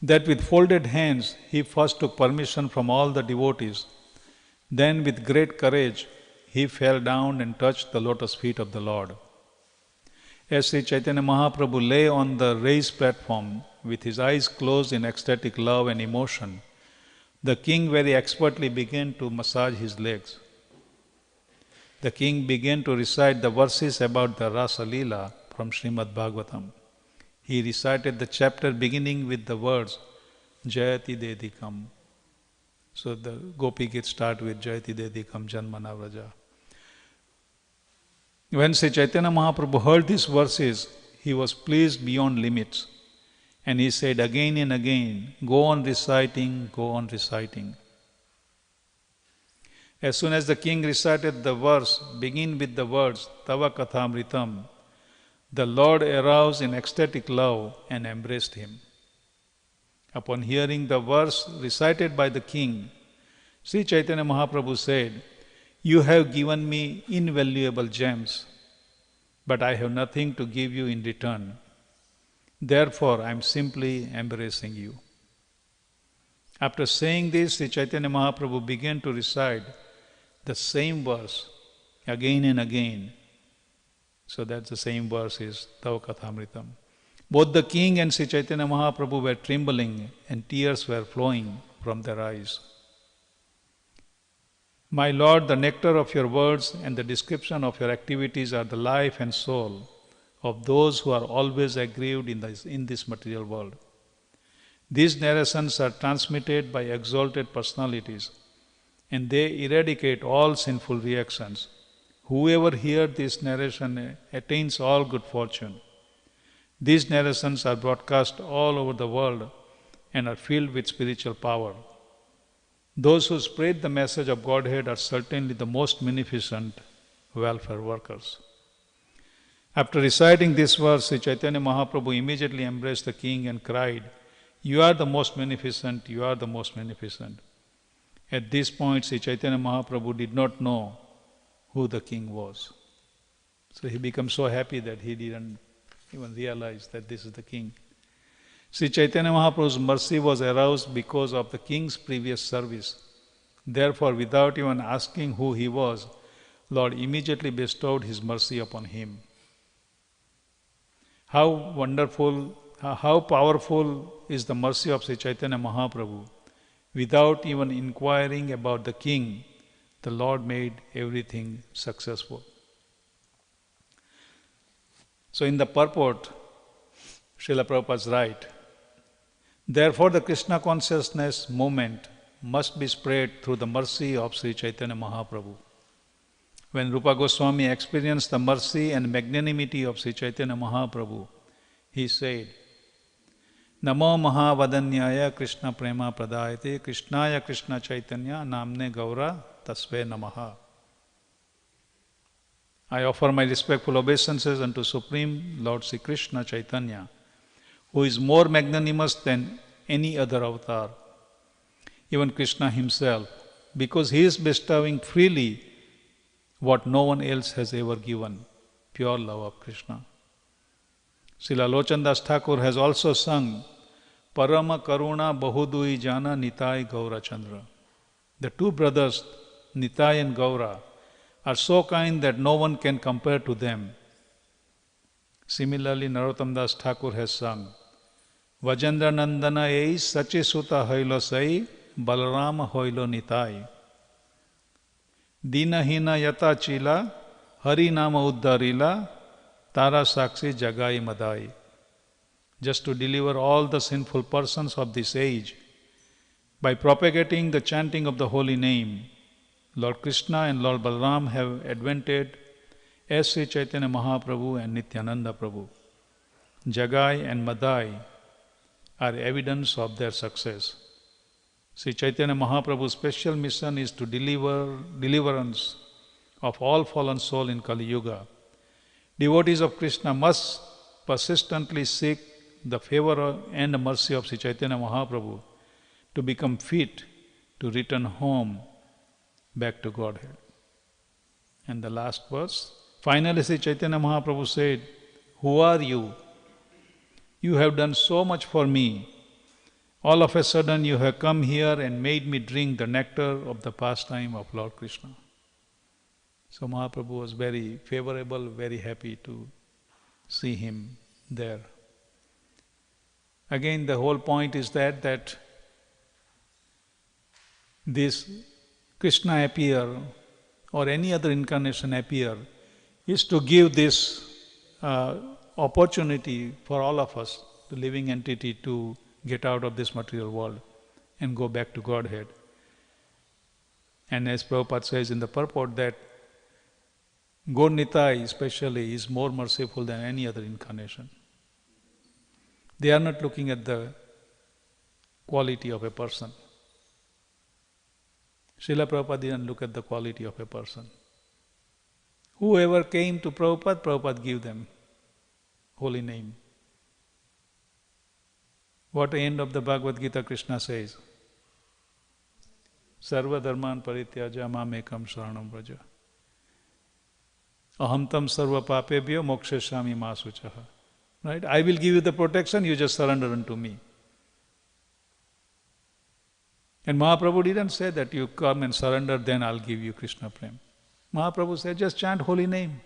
that with folded hands he first took permission from all the devotees. Then with great courage he fell down and touched the lotus feet of the Lord. As Sri Chaitanya Mahaprabhu lay on the raised platform with his eyes closed in ecstatic love and emotion, the king very expertly began to massage his legs. The king began to recite the verses about the Rasa Leela from Srimad Bhagavatam. He recited the chapter beginning with the words Jayati Dedikam. So the Gopi Gita start with Jayati Dedikam Janmana Vraja. When Sri Chaitanya Mahaprabhu heard these verses, he was pleased beyond limits. And he said again and again, go on reciting, go on reciting. As soon as the king recited the verse, begin with the words Tava Kathamritam, the Lord aroused in ecstatic love and embraced him. Upon hearing the verse recited by the king, Sri Chaitanya Mahaprabhu said, you have given me invaluable gems, but I have nothing to give you in return. Therefore, I am simply embracing you. After saying this, Sri Chaitanya Mahaprabhu began to recite the same verse again and again. So that's the same verse is Tava Kathamritam. Both the king and Sri Chaitanya Mahaprabhu were trembling and tears were flowing from their eyes. My Lord, the nectar of your words and the description of your activities are the life and soul of those who are always aggrieved in this material world. These narrations are transmitted by exalted personalities and they eradicate all sinful reactions. Whoever hears this narration attains all good fortune. These narrations are broadcast all over the world and are filled with spiritual power. Those who spread the message of Godhead are certainly the most munificent welfare workers. After reciting this verse, Sri Chaitanya Mahaprabhu immediately embraced the king and cried, You are the most magnificent, you are the most magnificent. At this point, Sri Chaitanya Mahaprabhu did not know who the king was. So he became so happy that he didn't even realize that this is the king. Sri Chaitanya Mahaprabhu's mercy was aroused because of the king's previous service. Therefore, without even asking who he was, Lord immediately bestowed his mercy upon him. How wonderful, how powerful is the mercy of Sri Chaitanya Mahaprabhu. Without even inquiring about the king, the Lord made everything successful. So in the purport, Srila Prabhupada writes, therefore the Krishna consciousness movement must be spread through the mercy of Sri Chaitanya Mahaprabhu. When Rupa Goswami experienced the mercy and magnanimity of Sri Chaitanya Mahaprabhu, he said, Namo Mahavadanyaya Krishna Prema Pradayate Krishnaya Krishna Chaitanya Namne Gaura Tasve Namaha. I offer my respectful obeisances unto Supreme Lord Sri Krishna Chaitanya, who is more magnanimous than any other avatar, even Krishna himself, because he is bestowing freely what no one else has ever given, pure love of Krishna. Srila Lochandas Thakur has also sung Parama Karuna Bahudui Jana Nitai Gaura Chandra. The two brothers, Nitai and Gaura, are so kind that no one can compare to them. Similarly, Narottam Das Thakur has sung Vajendra Nandana Ei Sachi Suta Hailo Sai Balarama Hoilo Nitai Dina Hina Yata Chila Hari Nama Uddarila Tara Sakshi Jagai Madai. Just to deliver all the sinful persons of this age, by propagating the chanting of the holy name, Lord Krishna and Lord Balaram have advented as Sri Chaitanya Mahaprabhu and Nityananda Prabhu. Jagai and Madai are evidence of their success. Sri Chaitanya Mahaprabhu's special mission is to deliver deliverance of all fallen souls in Kali Yuga. Devotees of Krishna must persistently seek the favor and mercy of Sri Chaitanya Mahaprabhu to become fit to return home back to Godhead. And the last verse, finally Sri Chaitanya Mahaprabhu said, who are you? You have done so much for me. All of a sudden you have come here and made me drink the nectar of the pastime of Lord Krishna. So Mahaprabhu was very favorable, very happy to see him there. Again, the whole point is that this Krishna appear or any other incarnation appear is to give this opportunity for all of us, the living entity, to get out of this material world and go back to Godhead. And as Prabhupada says in the purport that Gaur Nitai especially is more merciful than any other incarnation. They are not looking at the quality of a person. Srila Prabhupada didn't look at the quality of a person. Whoever came to Prabhupada, Prabhupada gave them holy name. What the end of the Bhagavad Gita Krishna says? Sarva dharman parityaja mamekam sharanam vraja. Aham tam sarva papebhyo mokshashami masuchaha. Right? I will give you the protection, you just surrender unto me. And Mahaprabhu didn't say that you come and surrender, then I'll give you Krishna Prem. Mahaprabhu said, just chant holy name.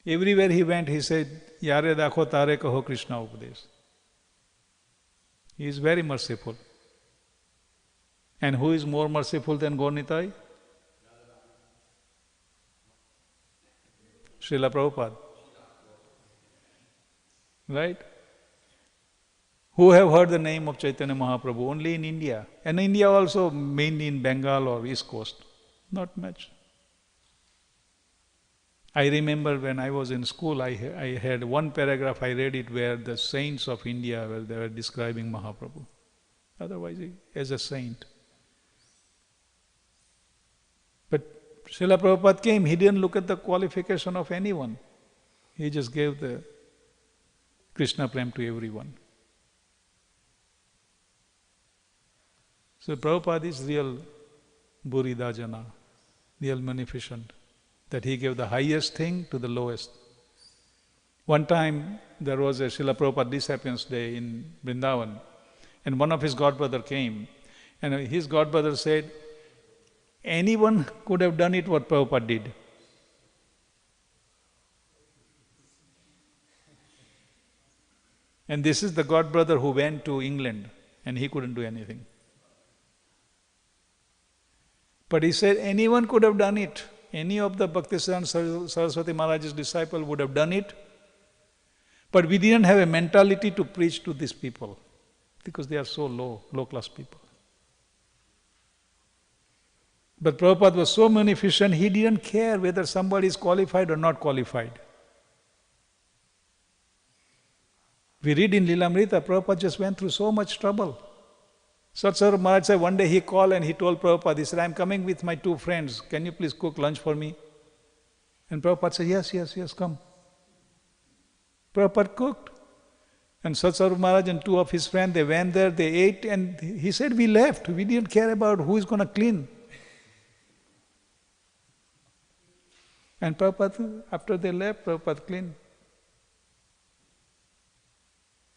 Everywhere he went, he said, Yare dakho tare kaho Krishna upadesh. He is very merciful. And who is more merciful than Gaur Nitai? Srila Prabhupada. Right? Who have heard the name of Chaitanya Mahaprabhu? Only in India. And India also, mainly in Bengal or East Coast. Not much. I remember when I was in school, I had one paragraph, I read it where the saints of India, where they were describing Mahaprabhu. Otherwise, as a saint. But Srila Prabhupada came, he didn't look at the qualification of anyone. He just gave the Krishna Prem to everyone. So Prabhupada is real Buridajana, real munificent, that he gave the highest thing to the lowest. One time there was a Srila Prabhupada Disappearance Day in Vrindavan, and one of his godbrother came, and his godbrother said, anyone could have done it what Prabhupada did. And this is the godbrother who went to England, and he couldn't do anything. But he said, anyone could have done it. Any of the Bhaktisiddhanta Saraswati Maharaj's disciple would have done it. But we didn't have a mentality to preach to these people, because they are so low-class people. But Prabhupada was so munificent, he didn't care whether somebody is qualified or not qualified. We read in Lilamrita, Prabhupada just went through so much trouble. Satsar Maharaj said one day he called and he told Prabhupada, he said, I'm coming with my 2 friends, can you please cook lunch for me? And Prabhupada said, yes, come. Prabhupada cooked. And Satsar Maharaj and 2 of his friends, they went there, they ate, and he said, we left. We didn't care about who is going to clean. And Prabhupada, after they left, Prabhupada cleaned.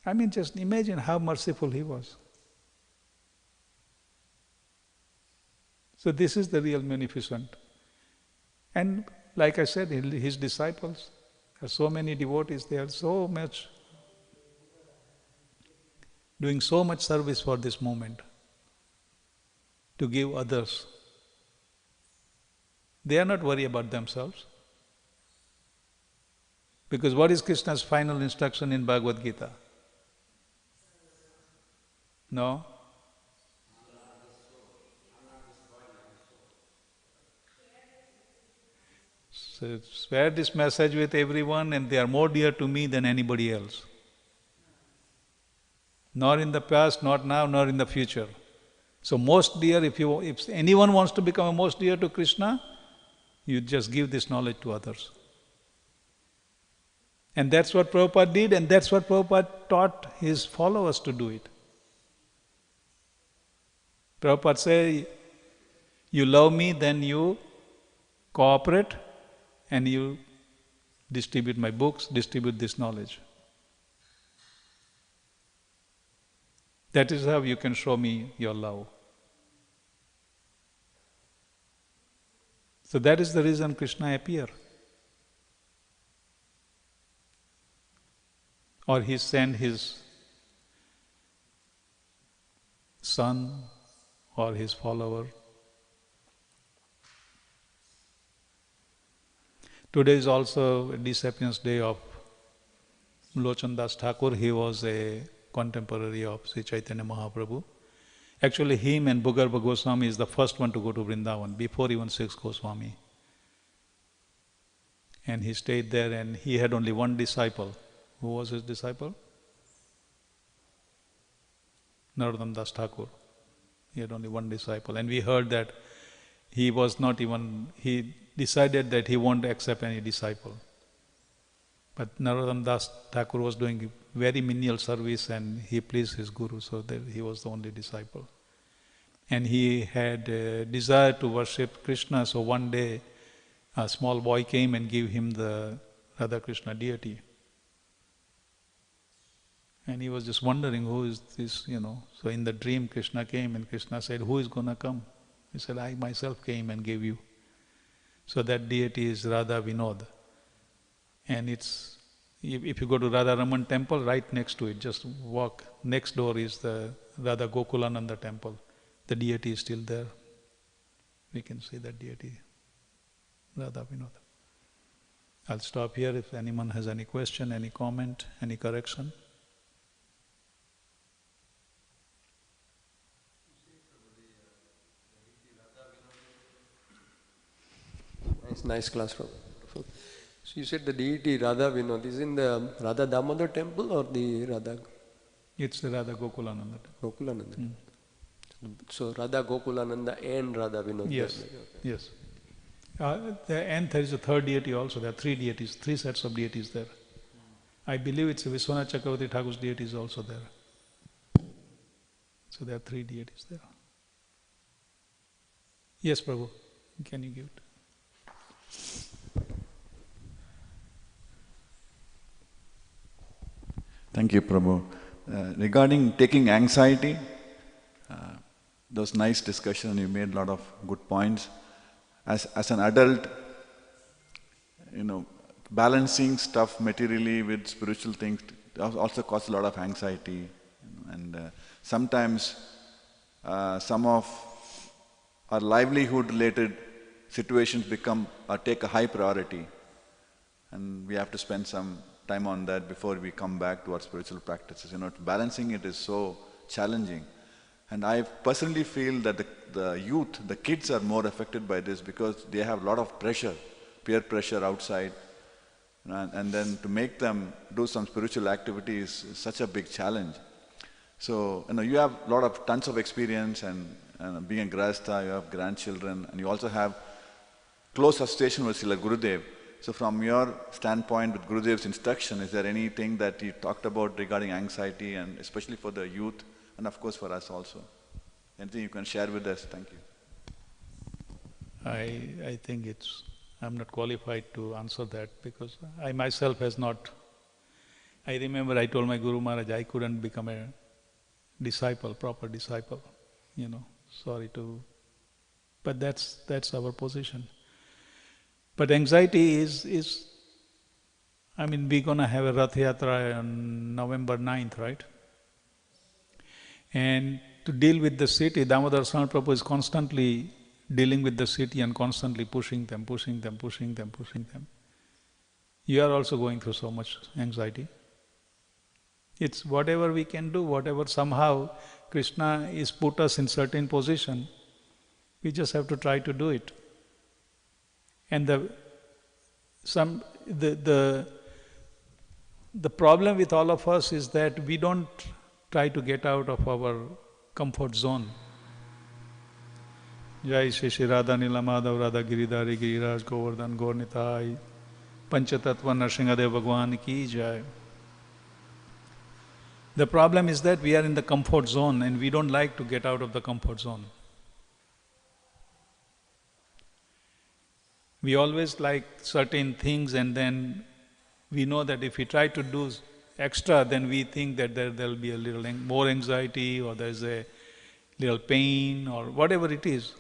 I mean, just imagine how merciful he was. So this is the real munificent. And like I said, his disciples, there are so many devotees, they are so much, doing so much service for this moment, to give others. They are not worried about themselves. Because what is Krishna's final instruction in Bhagavad Gita? No? So share this message with everyone, and they are more dear to me than anybody else. Nor in the past, not now, nor in the future. So most dear, if anyone wants to become most dear to Krishna, you just give this knowledge to others. And that's what Prabhupada did, and that's what Prabhupada taught his followers to do it. Prabhupada said, you love me, then you cooperate and you distribute my books, distribute this knowledge. That is how you can show me your love. So that is the reason Krishna appeared. Or he sent his son or his follower. Today is also a disappearance day of Lochan Das Thakur. He was a contemporary of Sri Chaitanya Mahaprabhu. Actually, him and Bhugarbha Goswami is the first one to go to Vrindavan, before even Six Goswami. And he stayed there, and he had only one disciple. Who was his disciple? Narottam Das Thakur. He had only one disciple. And we heard that he decided that he won't accept any disciple. But Narottam Das Thakur was doing very menial service, and he pleased his guru, so that he was the only disciple. And he had a desire to worship Krishna, so one day a small boy came and gave him the Radha Krishna deity. And he was just wondering, who is this, So in the dream, Krishna came, and Krishna said, who is going to come? He said, I myself came and gave you. So that deity is Radha Vinod. And if you go to Radha Raman temple, right next to it, just walk, next door is the Radha Gokulananda temple. The deity is still there. We can see that deity, Radha Vinod. I'll stop here if anyone has any question, any comment, any correction. Nice class from. So you said the deity Radha Vinod is in the Radha Damodar temple or the Radha? It's the Radha Gokulananda. Gokulananda. So Radha Gokulananda and Radha Vinod. Yes, yes. And there is a third deity also. There are 3 deities, 3 sets of deities there. I believe it's Vishwanath Chakravarti Thakur's deity is also there. So there are 3 deities there. Yes, Prabhu. Can you give it? Thank you, Prabhu. Regarding taking anxiety, that was nice discussion. You made a lot of good points. As an adult, balancing stuff materially with spiritual things also causes a lot of anxiety. And sometimes some of our livelihood-related situations take a high priority, and we have to spend some time on that before we come back to our spiritual practices. Balancing it is so challenging. And I personally feel that the youth, the kids are more affected by this because they have a lot of pressure, peer pressure outside. And then to make them do some spiritual activity is such a big challenge. So, you have tons of experience and being a grahastha, you have grandchildren, and you also have close association with Srila Gurudev. So from your standpoint with Gurudev's instruction, is there anything that you talked about regarding anxiety, and especially for the youth, and of course for us also? Anything you can share with us? Thank you. I think I'm not qualified to answer that because I myself has not. I remember I told my Guru Maharaj I couldn't become a disciple, proper disciple, sorry to, but that's our position. But anxiety is we're going to have a Rath Yatra on November 9th, right? And to deal with the city, Damodar Swami Prabhu is constantly dealing with the city and constantly pushing them. You are also going through so much anxiety. It's whatever we can do, whatever somehow Krishna is put us in certain position, we just have to try to do it. And the problem with all of us is that we don't try to get out of our comfort zone. Jai Shri Shri Radha Nila Madhav Radha Giridhari Giriraj Govardhan Gaur Nitai Panchatattva Nrsingadev Bhagwan Ki Jai. The problem is that we are in the comfort zone and we don't like to get out of the comfort zone. We always like certain things, and then we know that if we try to do extra, then we think that there will be a little more anxiety, or there's a little pain, or whatever it is.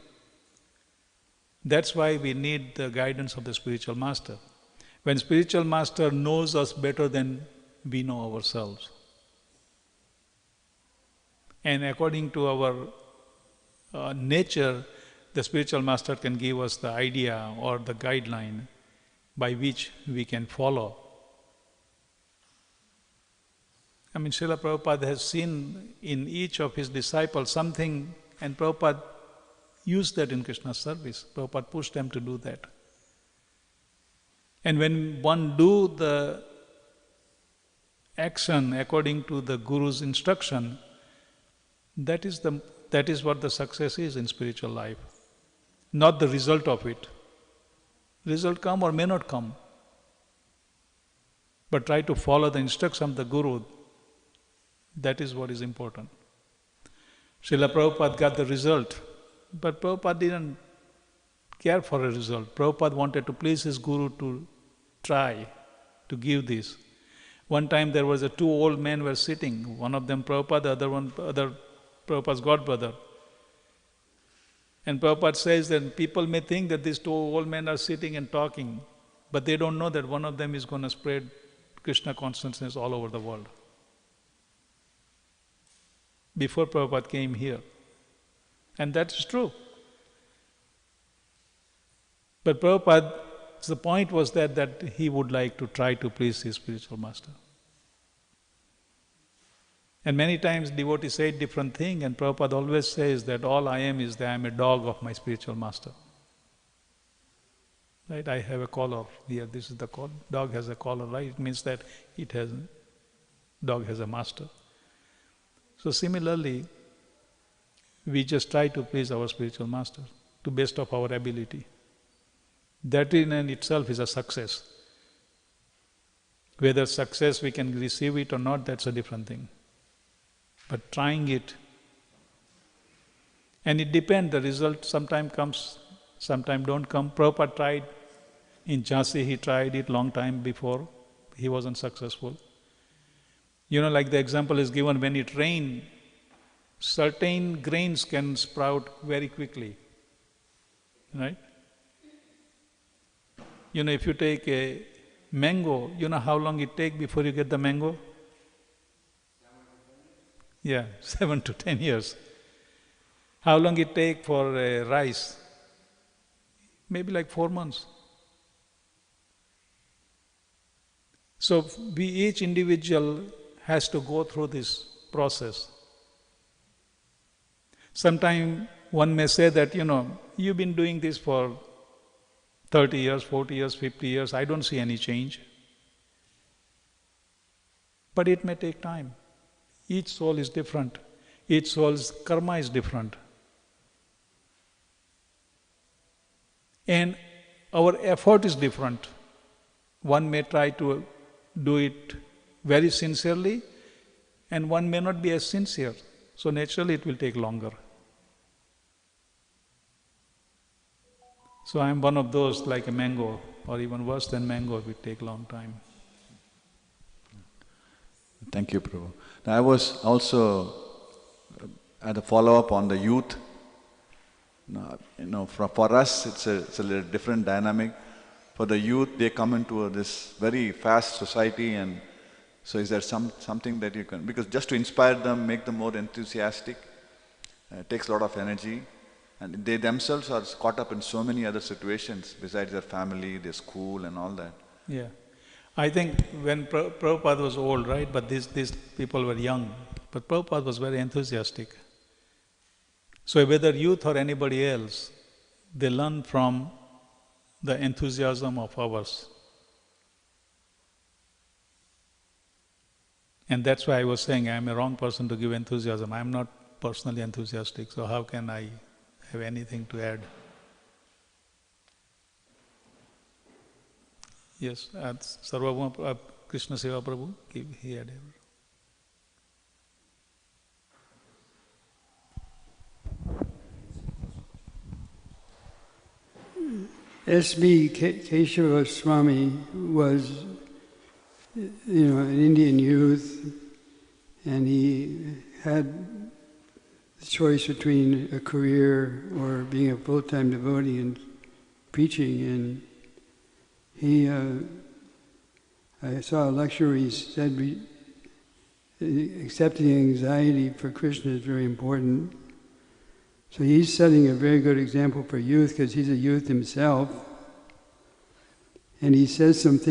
That's why we need the guidance of the spiritual master. When spiritual master knows us better than we know ourselves. And according to our nature, the spiritual master can give us the idea or the guideline by which we can follow. Srila Prabhupada has seen in each of his disciples something, and Prabhupada used that in Krishna's service. Prabhupada pushed them to do that. And when one do the action according to the Guru's instruction, that is what the success is in spiritual life. Not the result of it. Result come or may not come. But try to follow the instruction of the Guru. That is what is important. Srila Prabhupada got the result, but Prabhupada didn't care for a result. Prabhupada wanted to please his Guru to try to give this. One time there was two old men were sitting, one of them Prabhupada, the other Prabhupada's godbrother. And Prabhupada says that people may think that these two old men are sitting and talking, but they don't know that one of them is going to spread Krishna consciousness all over the world. Before Prabhupada came here. And that's true. But the point was that he would like to try to please his spiritual master. And many times devotees say different thing, and Prabhupada always says that all I am is that I am a dog of my spiritual master. Right? I have a collar here. This is the collar. Dog has a collar, right? It means that dog has a master. So similarly, we just try to please our spiritual master to best of our ability. That in and itself is a success. Whether success we can receive it or not, that's a different thing. But trying it And it depends, the result sometimes comes, sometimes don't come. Prabhupada tried in Jhansi, he tried it long time before, he wasn't successful. Like the example is given, when it rains, certain grains can sprout very quickly, right? If you take a mango, you know how long it takes before you get the mango? Yeah, 7 to 10 years. How long it take for rice? Maybe like 4 months. So each individual has to go through this process. Sometimes one may say that, you've been doing this for 30 years, 40 years, 50 years, I don't see any change. But it may take time. Each soul is different. Each soul's karma is different. And our effort is different. One may try to do it very sincerely, and one may not be as sincere. So naturally it will take longer. So I am one of those, like a mango, or even worse than mango, it will take a long time. Thank you, Prabhu. Now, I was also at a follow-up on the youth. For us, it's a little different dynamic. For the youth, they come into this very fast society, and so is there something that you can, because just to inspire them, make them more enthusiastic, it takes a lot of energy, and they themselves are caught up in so many other situations besides their family, their school and all that. Yeah. I think when Prabhupada was old, right, but these people were young, but Prabhupada was very enthusiastic. So whether youth or anybody else, they learn from the enthusiasm of ours. And that's why I was saying I am a wrong person to give enthusiasm. I am not personally enthusiastic, so how can I have anything to add? Yes, Sarvabhauma Krishna Seva Prabhu, he had S.B. Keshava Swami was, an Indian youth, and he had the choice between a career or being a full-time devotee and preaching. And I saw a lecture where he said accepting anxiety for Krishna is very important. So he's setting a very good example for youth, because he's a youth himself. And he says something